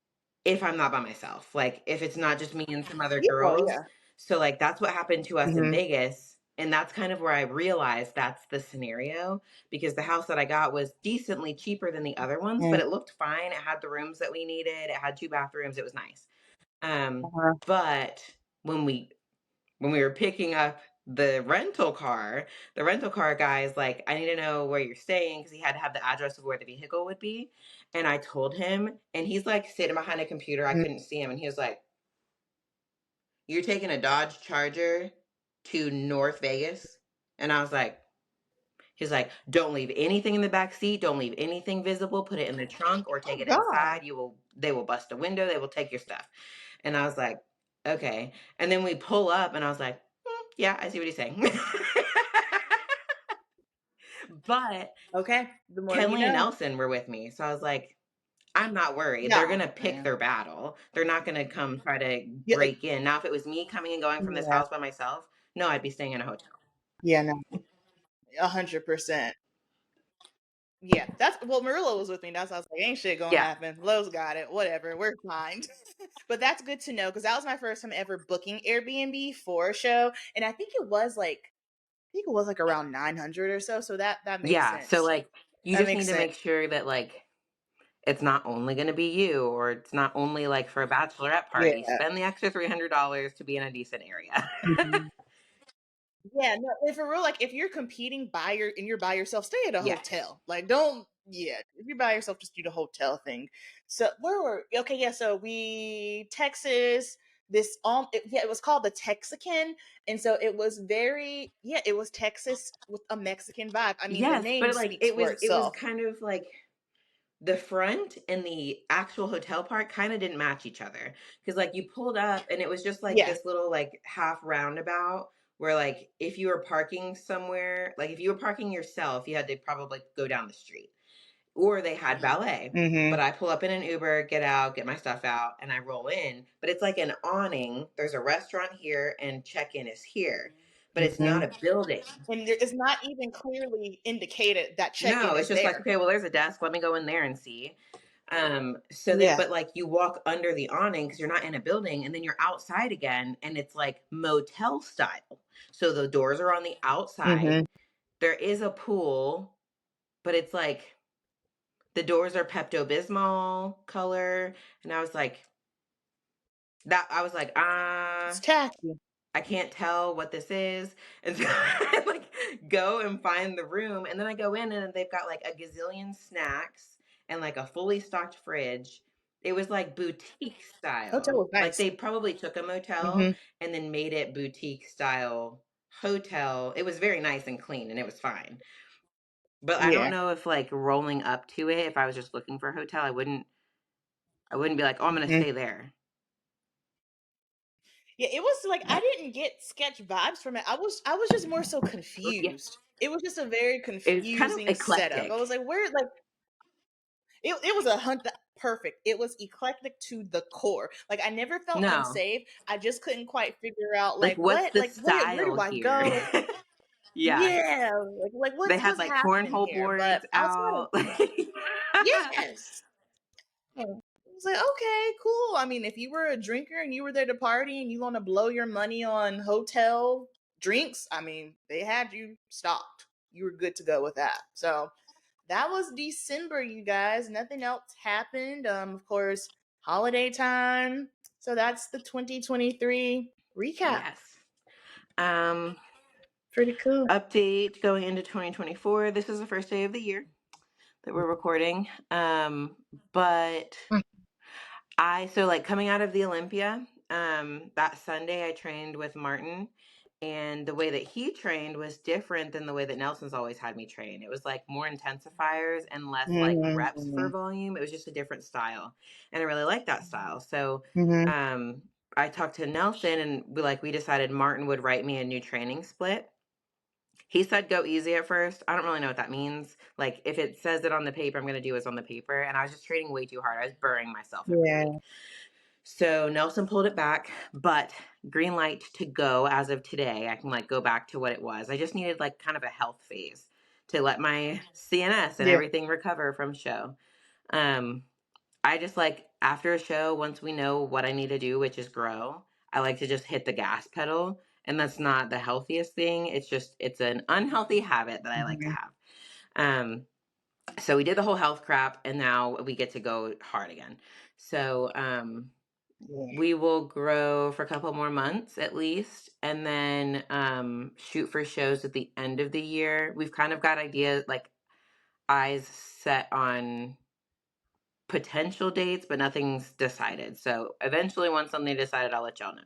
[SPEAKER 2] if I'm not by myself. Like if it's not just me and some other
[SPEAKER 1] Yeah, well,
[SPEAKER 2] girls.
[SPEAKER 1] yeah.
[SPEAKER 2] So like that's what happened to us in
[SPEAKER 1] Mm-hmm.
[SPEAKER 2] Vegas. And that's kind of where I realized that's the scenario, because the house that I got was decently cheaper than the other ones, but
[SPEAKER 1] Mm.
[SPEAKER 2] it looked fine. It had the rooms that we needed. It had 2 bathrooms. It was nice.
[SPEAKER 1] Uh-huh.
[SPEAKER 2] But when we were picking up the rental car guy is like, I need to know where you're staying, because he had to have the address of where the vehicle would be. And I told him, and he's like sitting behind a computer. I
[SPEAKER 1] Mm.
[SPEAKER 2] couldn't see him. And he was like, you're taking a Dodge Charger to North Vegas? And I was like, he's like, don't leave anything in the back seat. Don't leave anything visible. Put it in the trunk or take
[SPEAKER 1] Oh
[SPEAKER 2] it
[SPEAKER 1] God.
[SPEAKER 2] inside. They will bust a window. They will take your stuff. And I was like, okay. And then we pull up and I was like, yeah, I see what he's saying. But
[SPEAKER 1] Okay. The more you
[SPEAKER 2] Kenley and
[SPEAKER 1] know.
[SPEAKER 2] Nelson were with me. So I was like, I'm not worried. They're
[SPEAKER 1] No,
[SPEAKER 2] going to pick
[SPEAKER 1] man.
[SPEAKER 2] their battle. They're not going to come try to
[SPEAKER 1] Yeah,
[SPEAKER 2] break in. Now, if it was me coming and going from this
[SPEAKER 1] yeah,
[SPEAKER 2] house by myself, no, I'd be staying in a hotel.
[SPEAKER 1] yeah, no, 100%. Yeah, that's well. Marilla was with me. That's why I was like, ain't shit gonna
[SPEAKER 2] Yeah.
[SPEAKER 1] happen. Lowe's got it. Whatever, we're fine. But that's good to know because that was my first time ever booking Airbnb for a show, and I think it was like around 900 or so. So that makes
[SPEAKER 2] Yeah. So,
[SPEAKER 1] sense.
[SPEAKER 2] like, you
[SPEAKER 1] That
[SPEAKER 2] just
[SPEAKER 1] makes
[SPEAKER 2] need to
[SPEAKER 1] sense.
[SPEAKER 2] make sure that, like, it's not only going to be you, or it's not only like for a bachelorette
[SPEAKER 1] Yeah.
[SPEAKER 2] party. Spend the extra $300 to be in a decent area.
[SPEAKER 1] Mhm. Yeah, no, and for real, like if you're competing and you're by yourself, stay at a
[SPEAKER 2] Yes.
[SPEAKER 1] hotel. Like don't yeah, if you're by yourself, just do the hotel thing. So where were okay, yeah, so we Texas, it was called the Texican. And so it was very it was Texas with a Mexican vibe. I mean, the
[SPEAKER 2] Yes,
[SPEAKER 1] name
[SPEAKER 2] but like
[SPEAKER 1] speaks for
[SPEAKER 2] it was
[SPEAKER 1] itself.
[SPEAKER 2] kind of like the front and the actual hotel part kind of didn't match each other, because like you pulled up and it was just like
[SPEAKER 1] Yeah.
[SPEAKER 2] this little like half roundabout where, like, if you were parking somewhere, like if you were parking yourself, you had to probably go down the street, or they had valet. But
[SPEAKER 1] Mhm.
[SPEAKER 2] I pull up in an Uber, get out, get my stuff out, and I roll in. But it's like an awning. There's a restaurant here and check-in is here, but it's not
[SPEAKER 1] Mhm.
[SPEAKER 2] a building.
[SPEAKER 1] And there is not even clearly indicated that check-in
[SPEAKER 2] No, it's
[SPEAKER 1] is
[SPEAKER 2] just like,
[SPEAKER 1] there.
[SPEAKER 2] okay, well, there's a desk. Let me go in there and see. So then,
[SPEAKER 1] Yeah.
[SPEAKER 2] but like you walk under the awning because you're not in a building, and then you're outside again, and it's like motel style. So the doors are on the outside.
[SPEAKER 1] Mhm.
[SPEAKER 2] There is a pool, but it's like the doors are Pepto Bismol color. And I was like,
[SPEAKER 1] It's tacky.
[SPEAKER 2] I can't tell what this is. And so I like go and find the room. And then I go in and they've got like a gazillion snacks and like a fully stocked fridge. It was like boutique
[SPEAKER 1] Hotel
[SPEAKER 2] style.
[SPEAKER 1] was
[SPEAKER 2] Like
[SPEAKER 1] nice.
[SPEAKER 2] they probably took a motel
[SPEAKER 1] Mhm.
[SPEAKER 2] and then made it boutique style hotel. It was very nice and clean and it was fine. But I don't
[SPEAKER 1] Yeah.
[SPEAKER 2] know if like rolling up to it, if I was just looking for a hotel, I wouldn't be like, oh, I'm gonna
[SPEAKER 1] Mhm.
[SPEAKER 2] stay there.
[SPEAKER 1] Yeah, it was like I didn't get sketch vibes from it. I was just more so
[SPEAKER 2] Yeah.
[SPEAKER 1] confused. It was just a very
[SPEAKER 2] It was kind of
[SPEAKER 1] confusing setup. I
[SPEAKER 2] eclectic.
[SPEAKER 1] was like, where like it was a hunt perfect. It was eclectic to the core. Like I never felt
[SPEAKER 2] No.
[SPEAKER 1] unsafe. I just couldn't quite figure out
[SPEAKER 2] Like, what's the
[SPEAKER 1] like where
[SPEAKER 2] style
[SPEAKER 1] do I
[SPEAKER 2] here?
[SPEAKER 1] go? Like
[SPEAKER 2] Yeah.
[SPEAKER 1] yeah, like
[SPEAKER 2] They had
[SPEAKER 1] what's
[SPEAKER 2] like
[SPEAKER 1] happening
[SPEAKER 2] cornhole
[SPEAKER 1] here? But
[SPEAKER 2] boards
[SPEAKER 1] outside of
[SPEAKER 2] out.
[SPEAKER 1] yes. I was like, okay, cool. I mean, if you were a drinker and you were there to party and you want to blow your money on hotel drinks, I mean, they had you stocked. You were good to go with that. So that was December, you guys. Nothing else happened. Of course, holiday time. So that's the 2023 recap.
[SPEAKER 2] Yes. Um,
[SPEAKER 1] Pretty cool.
[SPEAKER 2] Update going into 2024. This is the first day of the year that we're recording. But so like coming out of the Olympia, that Sunday I trained with Martin, and the way that he trained was different than the way that Nelson's always had me train. It was like more intensifiers and less like reps per
[SPEAKER 1] Mm-hmm.
[SPEAKER 2] volume. It was just a different style. And I really like that style. So
[SPEAKER 1] Mm-hmm.
[SPEAKER 2] I talked to Nelson and we decided Martin would write me a new training split. He said go easy at first. I don't really know what that means. Like if it says it on the paper, I'm going to do what's on the paper. And I was just training way too hard. I was burying myself every
[SPEAKER 1] Yeah.
[SPEAKER 2] week. So Nelson pulled it back, but green light to go as of today. I can like go back to what it was. I just needed like kind of a health phase to let my CNS and
[SPEAKER 1] Yeah.
[SPEAKER 2] everything recover from show. Um, I just like after a show, once we know what I need to do, which is grow, I like to just hit the gas pedal and that's not the healthiest thing. It's an unhealthy habit that I like to
[SPEAKER 1] Mhm.
[SPEAKER 2] have. So we did the whole health crap, and now we get to go hard again. So
[SPEAKER 1] Yeah.
[SPEAKER 2] we will grow for a couple more months at least, and then shoot for shows at the end of the year. We've kind of got ideas, like eyes set on potential dates, but nothing's decided. So eventually, once something decided, I'll let y'all know.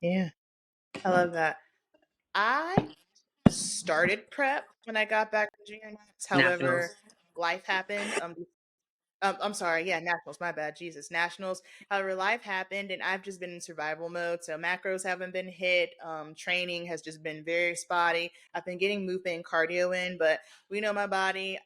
[SPEAKER 1] Yeah. I love that. I started prep when I got back from junior nights.
[SPEAKER 2] Nationals.
[SPEAKER 1] However, life happened. I'm sorry. Yeah, nationals. My bad. Jesus, nationals. However, life happened, and I've just been in survival mode. So macros haven't been hit. Training has just been very spotty. I've been getting movement and cardio in, but we know my body.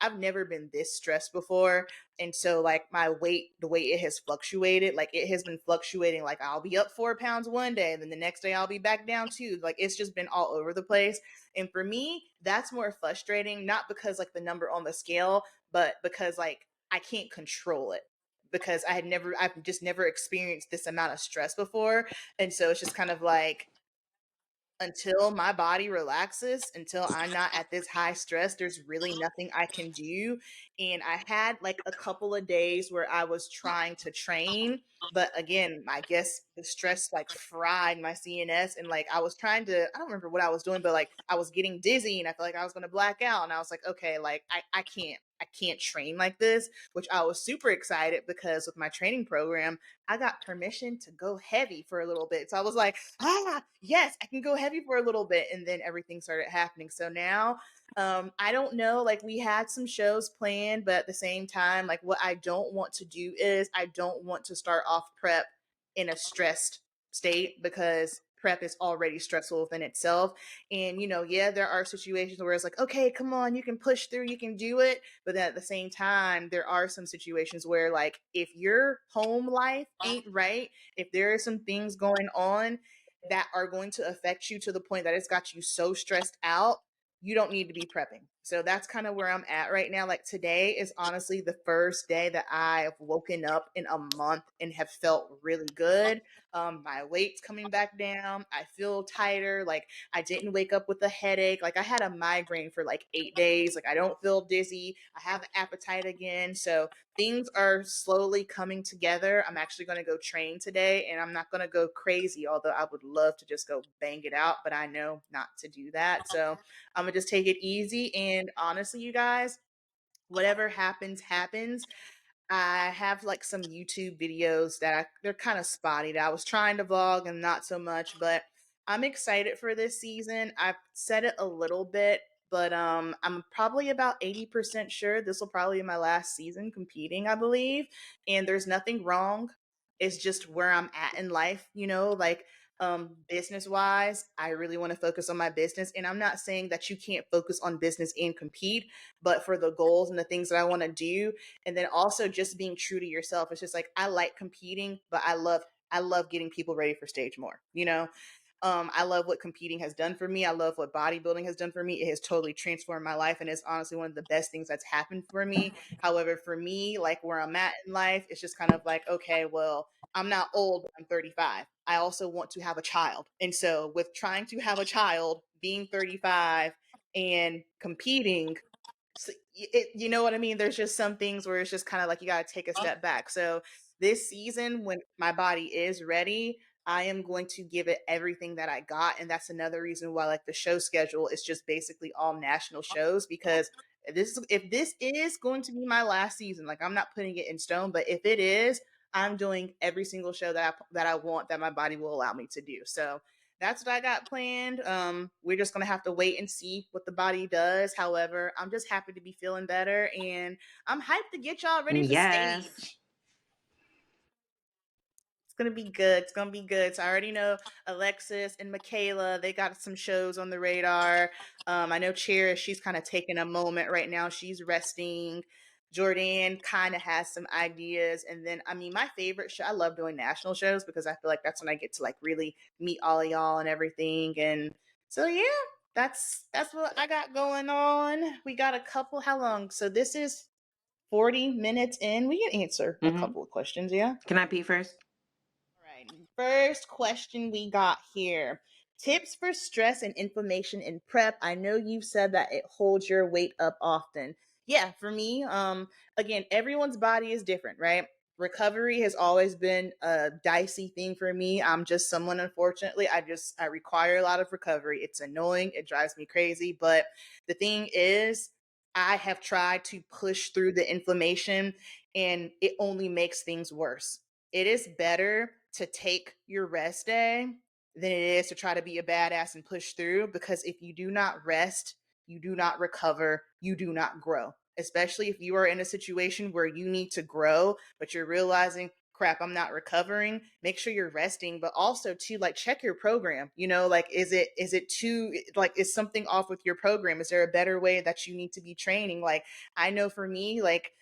[SPEAKER 1] I've never been this stressed before, and so like my weight, the way it has fluctuated, like it has been fluctuating. Like I'll be up 4 pounds one day, and then the next day I'll be back down 2. Like it's just been all over the place. And for me, that's more frustrating. Not because like the number on the scale, but because like I can't control it because I've just never experienced this amount of stress before. And so it's just kind of like, until my body relaxes, until I'm not at this high stress, there's really nothing I can do. And I had like a couple of days where I was trying to train, but again, I guess the stress like fried my CNS, and like I was trying to, I don't remember what I was doing, but like I was getting dizzy and I felt like I was going to black out. And I was like, okay, like I can't train like this, which I was super excited because with my training program, I got permission to go heavy for a little bit. So I was like, yes, I can go heavy for a little bit. And then everything started happening. So now, I don't know, like we had some shows planned, but at the same time, like what I don't want to do is I don't want to start off prep in a stressed state because prep is already stressful within itself. And, yeah, there are situations where it's like, okay, come on, you can push through, you can do it. But then at the same time, there are some situations where, like, if your home life ain't right, if there are some things going on that are going to affect you to the point that it's got you so stressed out, you don't need to be prepping. So that's kind of where I'm at right now. Like today is honestly the first day that I've woken up in a month and have felt really good. My weight's coming back down. I feel tighter. Like I didn't wake up with a headache. Like I had a migraine for like 8 days. Like I don't feel dizzy. I have an appetite again. So things are slowly coming together. I'm actually going to go train today, and I'm not going to go crazy, although I would love to just go bang it out, but I know not to do that. So I'm going to just take it easy. And honestly, you guys, whatever happens, happens. I have like some YouTube videos they're kind of spotty that I was trying to vlog and not so much, but I'm excited for this season. I've said it a little bit, but I'm probably about 80% sure this will probably be my last season competing, I believe. And there's nothing wrong. It's just where I'm at in life, like business wise, I really want to focus on my business. And I'm not saying that you can't focus on business and compete, but for the goals and the things that I want to do, and then also just being true to yourself. It's just like I like competing, but I love getting people ready for stage more. I love what competing has done for me. I love what bodybuilding has done for me. It has totally transformed my life, and it's honestly one of the best things that's happened for me. However, for me, like where I'm at in life, it's just kind of like, okay, well, I'm not old, but I'm 35. I also want to have a child. And so with trying to have a child, being 35 and competing, you know what I mean? There's just some things where it's just kind of like you got to take a step back. So this season, when my body is ready, I am going to give it everything that I got. And that's another reason why like the show schedule is just basically all national shows, because if this is going to be my last season, like I'm not putting it in stone, but if it is, I'm doing every single show that I want, that my body will allow me to do. So that's what I got planned. We're just gonna have to wait and see what the body does. However, I'm just happy to be feeling better, and I'm hyped to get y'all ready for
[SPEAKER 2] Yes.
[SPEAKER 1] stage. It's gonna be good. It's gonna be good. So I already know Alexis and Michaela. They got some shows on the radar. I know Cherish. She's kind of taking a moment right now. She's resting. Jordan kind of has some ideas, and then I mean, my favorite show. I love doing national shows because I feel like that's when I get to like really meet all of y'all and everything. And so yeah, that's what I got going on. We got a couple. How long? So this is 40 minutes in. We can answer a
[SPEAKER 2] Hmm.
[SPEAKER 1] couple of questions. Yeah.
[SPEAKER 2] Can I pee first?
[SPEAKER 1] All right. first question we got here. Tips for stress and inflammation in prep. I know you've said that it holds your weight up often. Yeah, for me, again, everyone's body is different, right? Recovery has always been a dicey thing for me. I'm just someone, unfortunately, I require a lot of recovery. It's annoying, it drives me crazy, but the thing is, I have tried to push through the inflammation and it only makes things worse. It is better to take your rest day than it is to try to be a badass and push through, because if you do not rest, you do not recover, you do not grow. Especially if you are in a situation where you need to grow, but you're realizing, crap, I'm not recovering. Make sure you're resting, but also too, like, check your program. Like, is it too, like, is something off with your program? Is there a better way that you need to be training? Like, I know for me, like,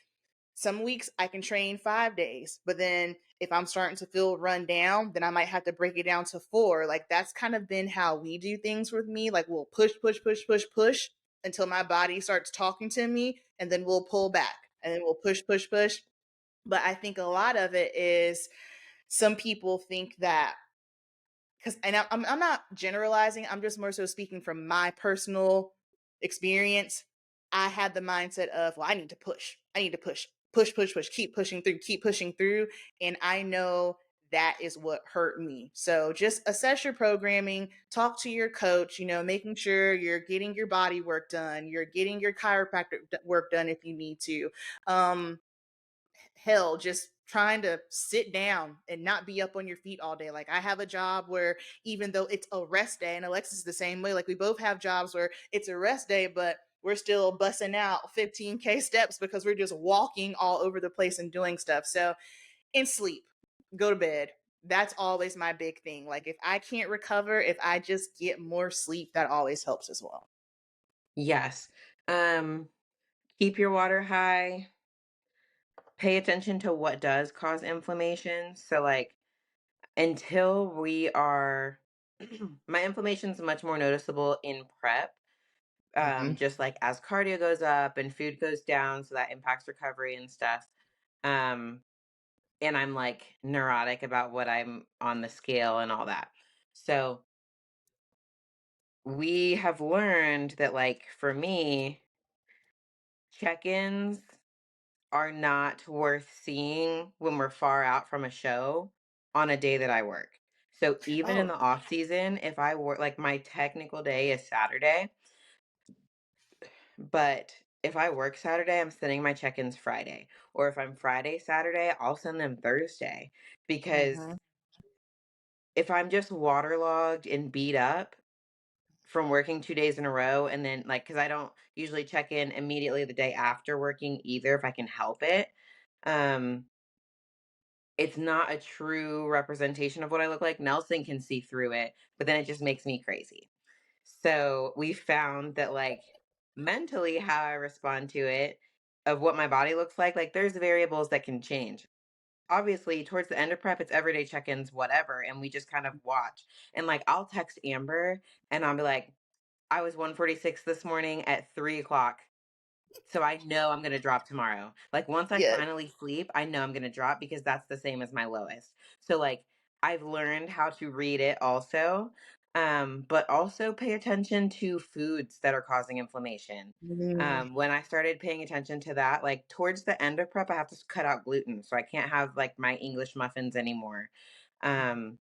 [SPEAKER 1] some weeks I can train 5 days, but then if I'm starting to feel run down, then I might have to break it down to 4. Like, that's kind of been how we do things with me. Like, we'll push, push, push, push, push until my body starts talking to me, and then we'll pull back, and then we'll push, push, push. But I think a lot of it is, some people think that, because, and I'm not generalizing, I'm just more so speaking from my personal experience. I had the mindset of, well, I need to push, push, push, push, keep pushing through. And I know that is what hurt me. So just assess your programming, talk to your coach, making sure you're getting your body work done, you're getting your chiropractic work done if you need to. Hell, just trying to sit down and not be up on your feet all day. Like, I have a job where, even though it's a rest day, and Alexis is the same way, like, we both have jobs where it's a rest day, but we're still busting out 15K steps because we're just walking all over the place and doing stuff. So, and sleep, go to bed. That's always my big thing. Like, if I can't recover, if I just get more sleep, that always helps as well.
[SPEAKER 2] Yes. Um, Keep your water high. Pay attention to what does cause inflammation. So, like, until we are, my inflammation is much more noticeable in prep.
[SPEAKER 1] Hmm.
[SPEAKER 2] Just like as cardio goes up and food goes down, so that impacts recovery and stuff. Um, and I'm like neurotic about what I'm on the scale and all that. So we have learned that, like, for me, check-ins are not worth seeing when we're far out from a show on a day that I work. So even in
[SPEAKER 1] Oh,
[SPEAKER 2] the off season, if I work, like, my technical day is Saturday, but if I work Saturday, I'm sending my check-ins Friday. Or if I'm Friday, Saturday, I'll send them Thursday. Because
[SPEAKER 1] hmm,
[SPEAKER 2] if I'm just waterlogged and beat up from working 2 days in a row, and then, like, because I don't usually check in immediately the day after working either if I can help it. Um, it's not a true representation of what I look like. Nelson can see through it, but then it just makes me crazy. So we found that, like, mentally, how I respond to it, of what my body looks like there's variables that can change. Obviously, towards the end of prep, it's everyday check-ins, whatever, and we just kind of watch. And, like, I'll text Amber and I'll be like, I was 146 this morning at 3 o'clock. So I know I'm gonna drop tomorrow. Like, once I
[SPEAKER 1] yeah.
[SPEAKER 2] finally sleep, I know I'm gonna drop because that's the same as my lowest. So, like, I've learned how to read it also, but also pay attention to foods that are causing inflammation.
[SPEAKER 1] Mm,
[SPEAKER 2] When I started paying attention to that, like, towards the end of prep, I have to cut out gluten, so I can't have, like, my English muffins anymore. Um,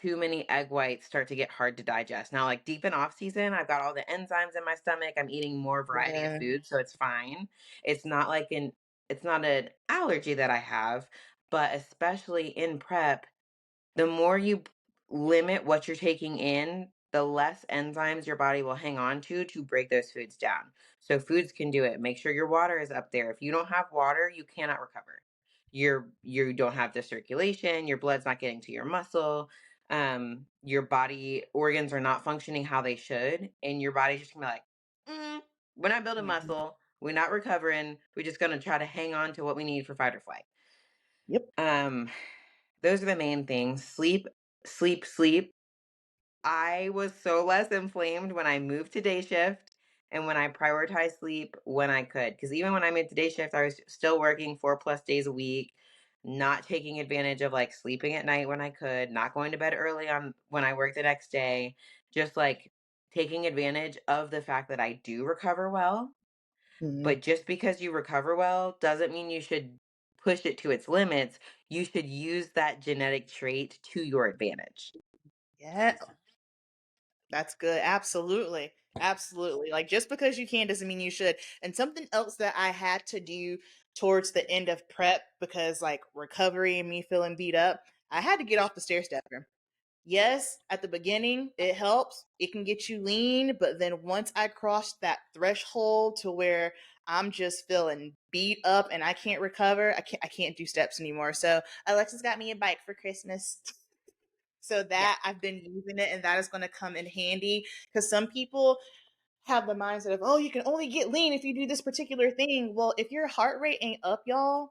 [SPEAKER 2] Too many egg whites start to get hard to digest. Now, like, deep in off season, I've got all the enzymes in my stomach. I'm eating more variety of
[SPEAKER 1] yeah.
[SPEAKER 2] food, so it's fine. It's not like it's not an allergy that I have, but especially in prep, the more you limit what you're taking in, the less enzymes your body will hang on to break those foods down. So foods can do it. Make sure your water is up there. If you don't have water, you cannot recover. You don't have the circulation, your blood's not getting to your muscle, your body organs are not functioning how they should, and your body's just gonna be like, we're not building
[SPEAKER 1] Mhm.
[SPEAKER 2] muscle, we're not recovering, we're just gonna try to hang on to what we need for fight or flight.
[SPEAKER 1] Yep.
[SPEAKER 2] Um, those are the main things. Sleep, sleep, sleep. I was so less inflamed when I moved to day shift and when I prioritized sleep when I could. Because even when I moved to day shift, I was still working 4+ days a week, not taking advantage of like sleeping at night when I could, not going to bed early on when I work the next day, just like taking advantage of the fact that I do recover well.
[SPEAKER 1] Mhm.
[SPEAKER 2] But just because you recover well doesn't mean you should push it to its limits. You should use that genetic trait to your advantage.
[SPEAKER 1] Yeah, that's good. Absolutely. Absolutely. Like just because you can doesn't mean you should. And something else that I had to do towards the end of prep because like recovery and me feeling beat up, I had to get off the stair stepper. Yes, at the beginning it helps. It can get you lean, but then once I crossed that threshold to where I'm just feeling beat up and I can't recover, I can't do steps anymore. So Alexis got me a bike for Christmas. So
[SPEAKER 2] Yeah.
[SPEAKER 1] that I've been using it and that is going to come in handy because some people have the mindset of, oh, you can only get lean if you do this particular thing. Well, if your heart rate ain't up, y'all,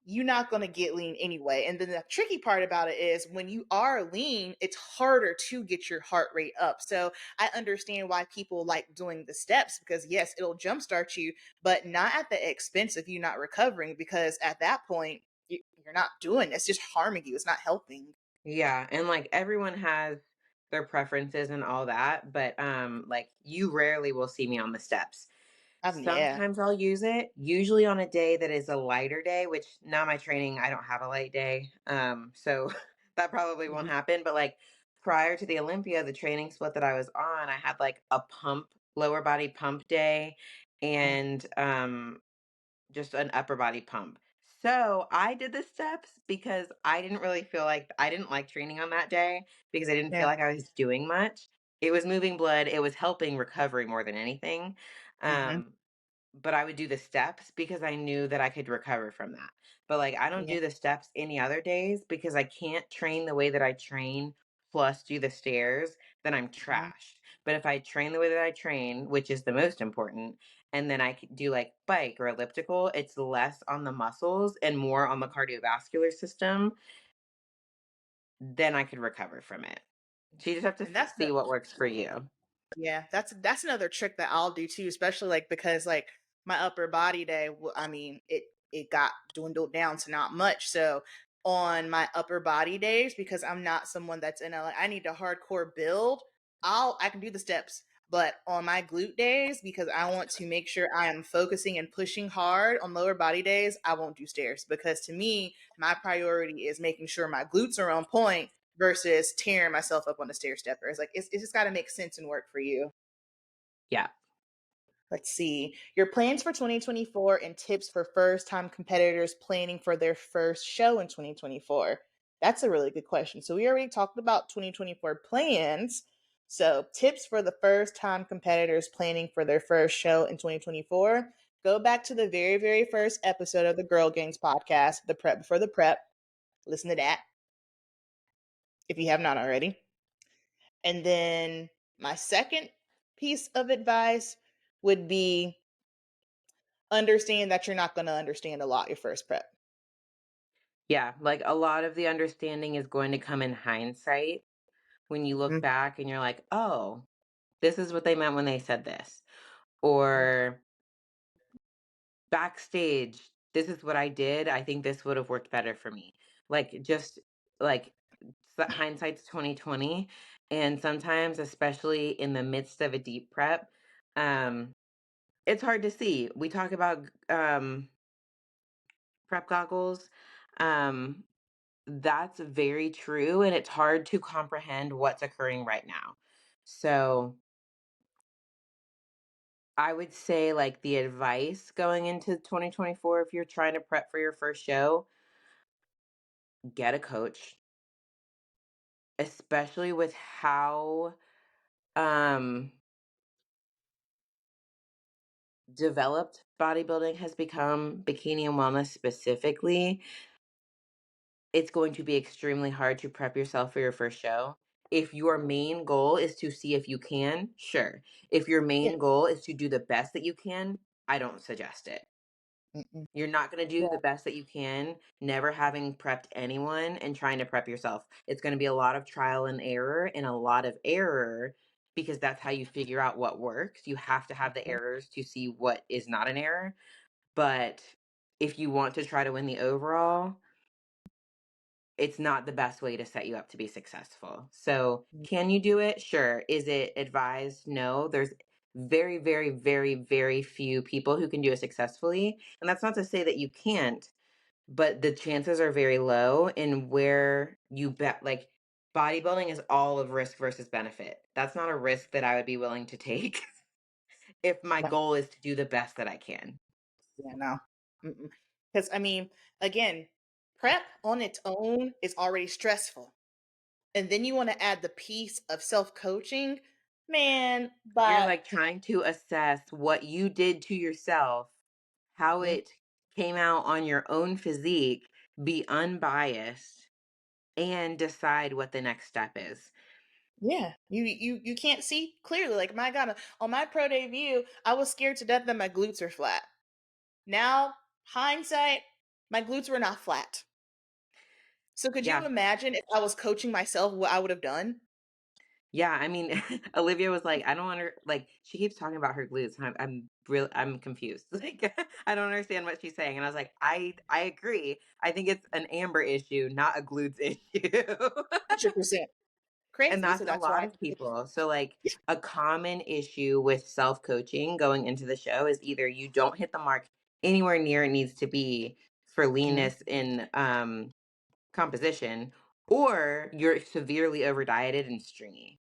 [SPEAKER 1] you're not going to get lean anyway. And then the tricky part about it is when you are lean, it's harder to get your heart rate up. So I understand why people like doing the steps because, yes, it'll jumpstart you, but not at the expense of you not recovering because at that point, you're not doing it. It's just harming you, it's not helping.
[SPEAKER 2] Yeah, and like everyone has their preferences and all that, but like you rarely will see me on the steps.
[SPEAKER 1] Yeah.
[SPEAKER 2] Sometimes I'll use it, usually on a day that is a lighter day, which now my training, I don't have a light day. So that probably won't
[SPEAKER 1] Mhm.
[SPEAKER 2] happen, but like prior to the Olympia, the training split that I was on, I had like a pump, lower body pump day and just an upper body pump. So I did the steps because I didn't like training on that day because I didn't feel
[SPEAKER 1] Yeah.
[SPEAKER 2] like I was doing much. It was moving blood. It was helping recovery more than anything.
[SPEAKER 1] Mhm.
[SPEAKER 2] Um, but I would do the steps because I knew that I could recover from that. But like I don't
[SPEAKER 1] Yeah.
[SPEAKER 2] do the steps any other days because I can't train the way that I train plus do the stairs, then I'm
[SPEAKER 1] Mhm.
[SPEAKER 2] trashed. But if I train the way that I train, which is the most important, and then I could do like bike or elliptical, it's less on the muscles and more on the cardiovascular system, then I could recover from it. So you just have to
[SPEAKER 1] And that's
[SPEAKER 2] see
[SPEAKER 1] the
[SPEAKER 2] what works for you.
[SPEAKER 1] Yeah, that's another trick that I'll do too, especially like because like my upper body day, I mean, it got dwindled down to not much. So on my upper body days, because I'm not someone that's in a like I need a hardcore build, I can do the steps. But on my glute days, because I want to make sure I am focusing and pushing hard on lower body days, I won't do stairs because to me, my priority is making sure my glutes are on point versus tearing myself up on the stair stepper. It's like it's just got to make sense and work for you.
[SPEAKER 2] Yeah.
[SPEAKER 1] Let's see your plans for 2024 and tips for first time competitors planning for their first show in 2024. That's a really good question. So we already talked about 2024 plans. So tips for the first time competitors planning for their first show in 2024. Go back to the very first episode of the Girl Gangs podcast, the prep before the prep. Listen to that if you have not already. And then my second piece of advice would be understand that you're not going to understand a lot your first prep.
[SPEAKER 2] Yeah, like a lot of the understanding is going to come in hindsight when you look
[SPEAKER 1] Mhm.
[SPEAKER 2] back and you're like, "Oh, this is what they meant when they said this."
[SPEAKER 1] Mhm.
[SPEAKER 2] Or backstage, this is what I did. I think this would have worked better for me. Like just like hindsight's 2020, and sometimes especially in the midst of a deep prep, um it's hard to see. We talk about prep goggles. Um that's very true and it's hard to comprehend what's occurring right now. So, I would say like the advice going into 2024 if you're trying to prep for your first show, get a coach, especially with how um developed bodybuilding has become, bikini and wellness specifically. It's going to be extremely hard to prep yourself for your first show. If your main goal is to see if you can, sure. If your
[SPEAKER 1] Yeah.
[SPEAKER 2] main goal is to do the best that you can, I don't suggest it.
[SPEAKER 1] Mm-mm.
[SPEAKER 2] You're not going to do
[SPEAKER 1] Yeah.
[SPEAKER 2] the best that you can, never having prepped anyone and trying to prep yourself. It's going to be a lot of trial and error and a lot of error because that's how you figure out what works. You have to have the
[SPEAKER 1] Mhm.
[SPEAKER 2] errors to see what is not an error. But if you want to try to win the overall, it's not the best way to set you up to be successful. So,
[SPEAKER 1] Mm.
[SPEAKER 2] can you do it? Sure. Is it advised? No. There's very, very, very, very few people who can do it successfully. And that's not to say that you can't, but the chances are very low in where you bet. Like, bodybuilding is all of risk versus benefit. That's not a risk that I would be willing to take if my
[SPEAKER 1] No,
[SPEAKER 2] goal is to do the best that I can.
[SPEAKER 1] yeah, no. Because, I mean, again, prep on its own is already stressful. And then you want to add the piece of self coaching, man,
[SPEAKER 2] You're
[SPEAKER 1] but
[SPEAKER 2] like trying to assess what you did to yourself, how
[SPEAKER 1] Mhm.
[SPEAKER 2] it came out on your own physique, be unbiased, and decide what the next step is.
[SPEAKER 1] Yeah, you can't see clearly. Like, my God, on my pro debut, I was scared to death that my glutes are flat. Now, hindsight, my glutes were not flat. So could you
[SPEAKER 2] Yeah.
[SPEAKER 1] imagine if I was coaching myself what I would have done?
[SPEAKER 2] Yeah, I mean, Olivia was like, "I don't want her." Like, she keeps talking about her glutes. And I'm confused. Like, I don't understand what she's saying. And I was like, I agree. I think it's an Amber issue, not a glutes issue.
[SPEAKER 1] 100%.
[SPEAKER 2] And
[SPEAKER 1] Crazy. So
[SPEAKER 2] that's a
[SPEAKER 1] that's why
[SPEAKER 2] lot of people. So, like, a common issue with self coaching going into the show is either you don't hit the mark anywhere near it needs to be for
[SPEAKER 1] Mhm.
[SPEAKER 2] leanness in composition, or you're severely over dieted and stringy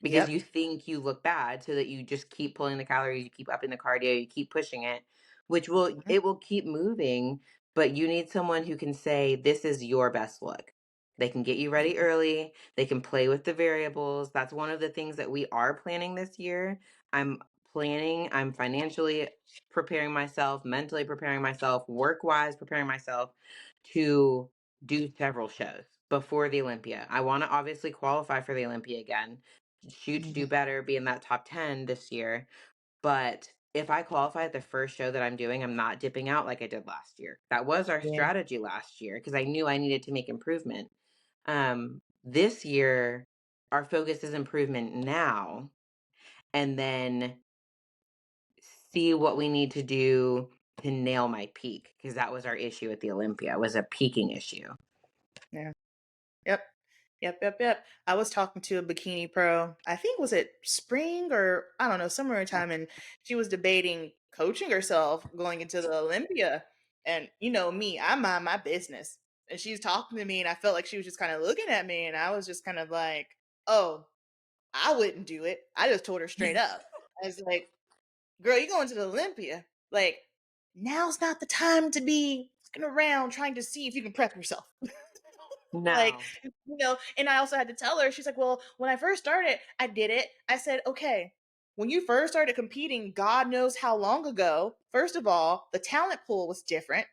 [SPEAKER 2] because
[SPEAKER 1] Yep.
[SPEAKER 2] you think you look bad so that you just keep pulling the calories, you keep upping the cardio, you keep pushing it, which will
[SPEAKER 1] Mhm.
[SPEAKER 2] it will keep moving, but you need someone who can say this is your best look. They can get you ready early, they can play with the variables. That's one of the things that we are planning this year. I'm financially preparing myself, mentally preparing myself, work-wise preparing myself to do several shows before the Olympia. I want to obviously qualify for the Olympia again, shoot to do
[SPEAKER 1] Mhm.
[SPEAKER 2] better, be in that top 10 this year. But if I qualify at the first show that I'm doing, I'm not dipping out like I did last year. That was our
[SPEAKER 1] Yeah.
[SPEAKER 2] strategy last year because I knew I needed to make improvement. This year, our focus is improvement now, and then see what we need to do to nail my peak because that was our issue at the Olympia was a peaking issue.
[SPEAKER 1] Yeah. Yep. Yep. I was talking to a bikini pro. I think was it spring or I don't know, somewhere in time, and she was debating coaching herself going into the Olympia. And you know me, I mind my business. And she's talking to me, and I felt like she was just kind of looking at me, and I was just kind of like, "Oh, I wouldn't do it." I just told her straight up. I was like, "Girl, you going to the Olympia? Like, now's not the time to be looking around trying to see if you can prep yourself." Like,
[SPEAKER 2] No.
[SPEAKER 1] and I also had to tell her, she's like, "Well, when I first started, I did it." I said, "Okay, when you first started competing, God knows how long ago, first of all, the talent pool was different.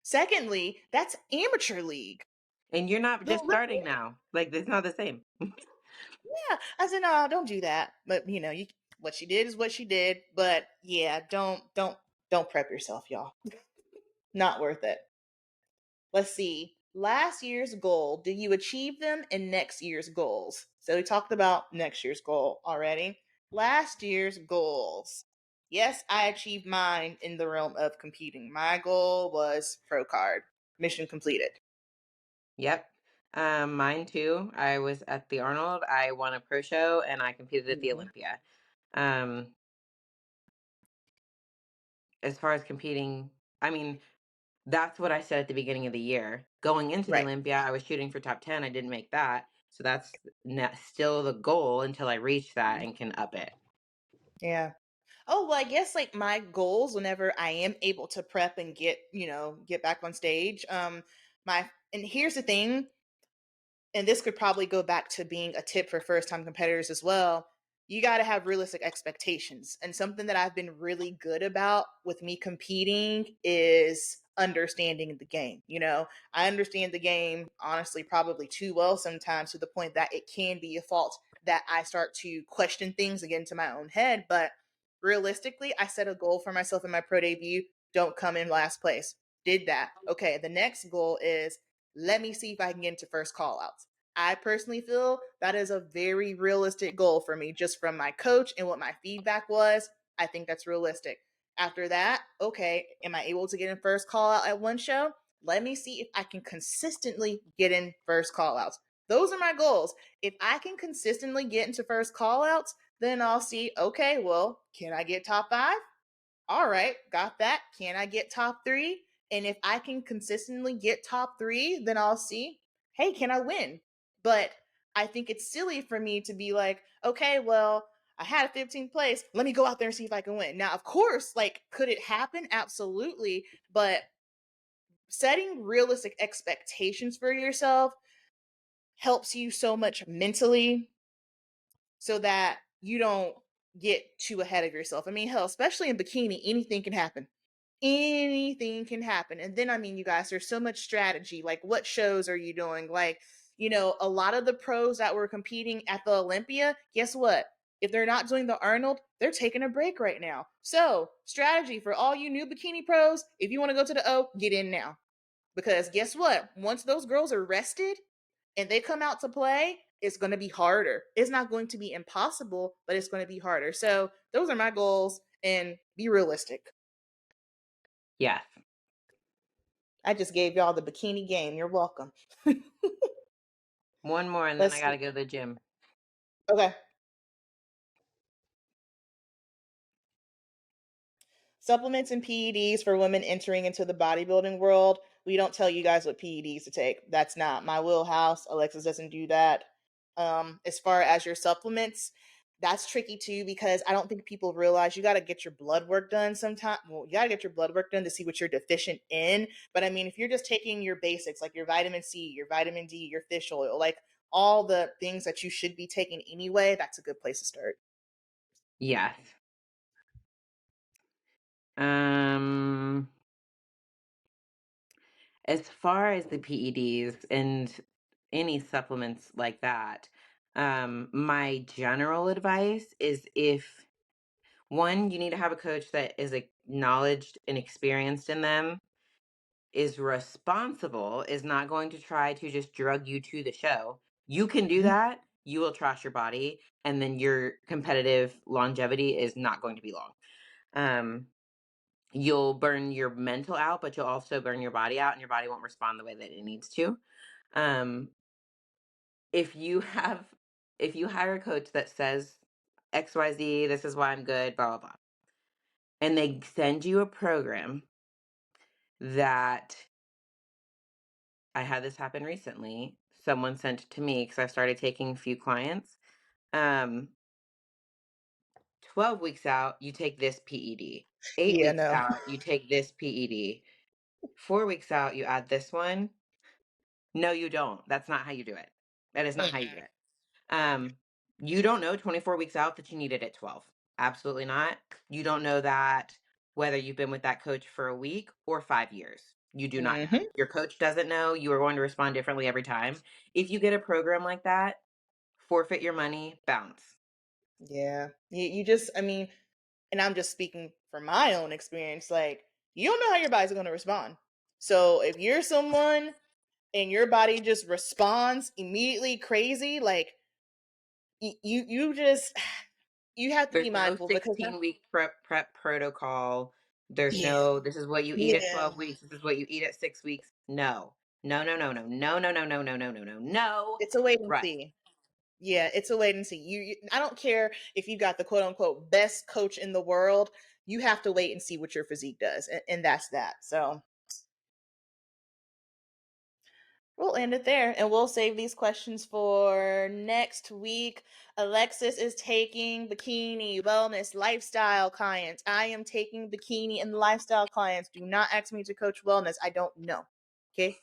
[SPEAKER 1] Secondly, that's amateur league.
[SPEAKER 2] And you're not
[SPEAKER 1] The
[SPEAKER 2] just starting
[SPEAKER 1] Olympics,
[SPEAKER 2] now. Like, it's not the same.
[SPEAKER 1] yeah." I said, "No, don't do that." But what she did is what she did. But yeah, don't prep yourself, y'all. Not worth it. Let's see. Last year's goal. Did you achieve them in next year's goals? So we talked about next year's goal already. Last year's goals. Yes, I achieved mine in the realm of competing. My goal was pro card. Mission completed.
[SPEAKER 2] Yep. Mine too. I was at the Arnold. I won a pro show and I competed at the
[SPEAKER 1] Mhm.
[SPEAKER 2] Olympia. Um, as far as competing, I mean, that's what I said at the beginning of the year. Going into the
[SPEAKER 1] Right.
[SPEAKER 2] Olympia, I was shooting for top 10. I didn't make that. So that's still the goal until I reach that
[SPEAKER 1] Mhm.
[SPEAKER 2] and can up it.
[SPEAKER 1] Yeah. Oh, well, I guess like my goals whenever I am able to prep and get back on stage. And here's the thing, and this could probably go back to being a tip for first time competitors as well. You got to have realistic expectations. And something that I've been really good about with me competing is understanding the game. I understand the game, honestly, probably too well sometimes, to the point that it can be a fault that I start to question things and get into my own head. But realistically, I set a goal for myself in my pro debut: don't come in last place. Did that. Okay, the next goal is, let me see if I can get into first call outs. I personally feel that is a very realistic goal for me, just from my coach and what my feedback was. I think that's realistic. After that, okay, am I able to get in first call out at one show? let me see if I can consistently get in first call outs. Those are my goals. If I can consistently get into first call outs, then I'll see, okay, well, can I get top 5? All right, got that. Can I get top 3? And if I can consistently get top 3, then I'll see, hey, can I win? But I think it's silly for me to be like, okay, well, I had a 15th place. Let me go out there and see if I can win. Now, of course, like, could it happen? Absolutely. But setting realistic expectations for yourself helps you so much mentally so that you don't get too ahead of yourself. I mean, hell, especially in bikini, anything can happen. Anything can happen. And then, I mean, you guys, there's so much strategy. Like, what shows are you doing? Like, a lot of the pros that were competing at the Olympia, guess what? If they're not doing the Arnold, they're taking a break right now. So, strategy for all you new bikini pros, if you want to go to the O, get in now. Because guess what? Once those girls are rested and they come out to play, it's going to be harder. It's not going to be impossible, but it's going to be harder. So those are my goals, and be realistic.
[SPEAKER 2] Yes.
[SPEAKER 1] I just gave y'all the bikini game. You're welcome.
[SPEAKER 2] One more, and then
[SPEAKER 1] Let's
[SPEAKER 2] I
[SPEAKER 1] see.
[SPEAKER 2] gotta go to the gym.
[SPEAKER 1] Okay. Supplements and PEDs for women entering into the bodybuilding world. We don't tell you guys what PEDs to take. That's not my wheelhouse. Alexis doesn't do that. As far as your supplements, that's tricky too because I don't think people realize you got to get your blood work done sometime. Well, you got to get your blood work done to see what you're deficient in. But I mean, if you're just taking your basics like your vitamin C, your vitamin D, your fish oil, like all the things that you should be taking anyway, that's a good place to start.
[SPEAKER 2] Yes. Um, as far as the PEDs and any supplements like that, my general advice is if one, you need to have a coach that is acknowledged and experienced in them, is responsible, is not going to try to just drug you to the show. You can do
[SPEAKER 1] Mhm.
[SPEAKER 2] that, you will trash your body, and then your competitive longevity is not going to be long. You'll burn your mental out, but you'll also burn your body out, and your body won't respond the way that it needs to. Um, if you have, if you hire a coach that says XYZ, this is why I'm good, blah, blah, blah, and they send you a program that I had this happen recently. Someone sent it to me because I started taking a few clients. 12 weeks out, you take this PED. 8
[SPEAKER 1] Yeah,
[SPEAKER 2] weeks
[SPEAKER 1] no.
[SPEAKER 2] out, you take this PED. 4 weeks out, you add this one. No, you don't. That's not how you do it. That is not how you do
[SPEAKER 1] Mm-mm.
[SPEAKER 2] it. Um, you don't know 24 weeks out that you need it at 12. Absolutely not. You don't know that whether you've been with that coach for a week or 5 years. You do not know.
[SPEAKER 1] Mhm.
[SPEAKER 2] Your coach doesn't know. You are going to respond differently every time. If you get a program like that, forfeit your money, bounce.
[SPEAKER 1] Yeah. You just, I mean, and I'm just speaking from my own experience, like, you don't know how your body's going to respond. So if you're someone and your body just responds immediately crazy, like, you just, you have to be
[SPEAKER 2] There's no
[SPEAKER 1] mindful because,
[SPEAKER 2] 16-week prep protocol. There's
[SPEAKER 1] yeah,
[SPEAKER 2] no, this is what you eat at
[SPEAKER 1] yeah,
[SPEAKER 2] 12 weeks. This is what you eat at 6 weeks. No. No, no, no, no, no, no, no, no, no, no, no, no, no.
[SPEAKER 1] it's a wait and
[SPEAKER 2] Right.
[SPEAKER 1] see. Yeah, it's a wait and see. I don't care if you got the quote unquote best coach in the world. You have to wait and see what your physique does, and that's that. So we'll end it there and we'll save these questions for next week. Alexis is taking bikini, wellness, lifestyle clients. I am taking bikini and lifestyle clients. Do not ask me to coach wellness. I don't know. Okay.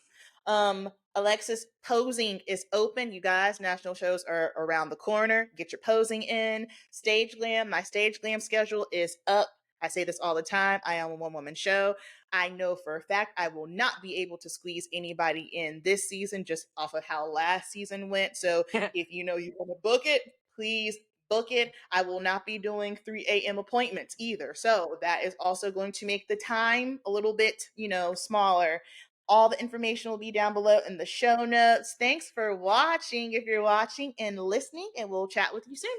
[SPEAKER 1] Alexis posing is open. You guys, national shows are around the corner. Get your posing in. Stage Glam, my Stage Glam schedule is up. I say this all the time. I am a one woman show. I know for a fact I will not be able to squeeze anybody in this season just off of how last season went. So if you know you want to book it, please book it. I will not be doing 3 a.m. appointments either. So that is also going to make the time a little bit, smaller. All the information will be down below in the show notes. Thanks for watching if you're watching and listening, and we'll chat with you soon.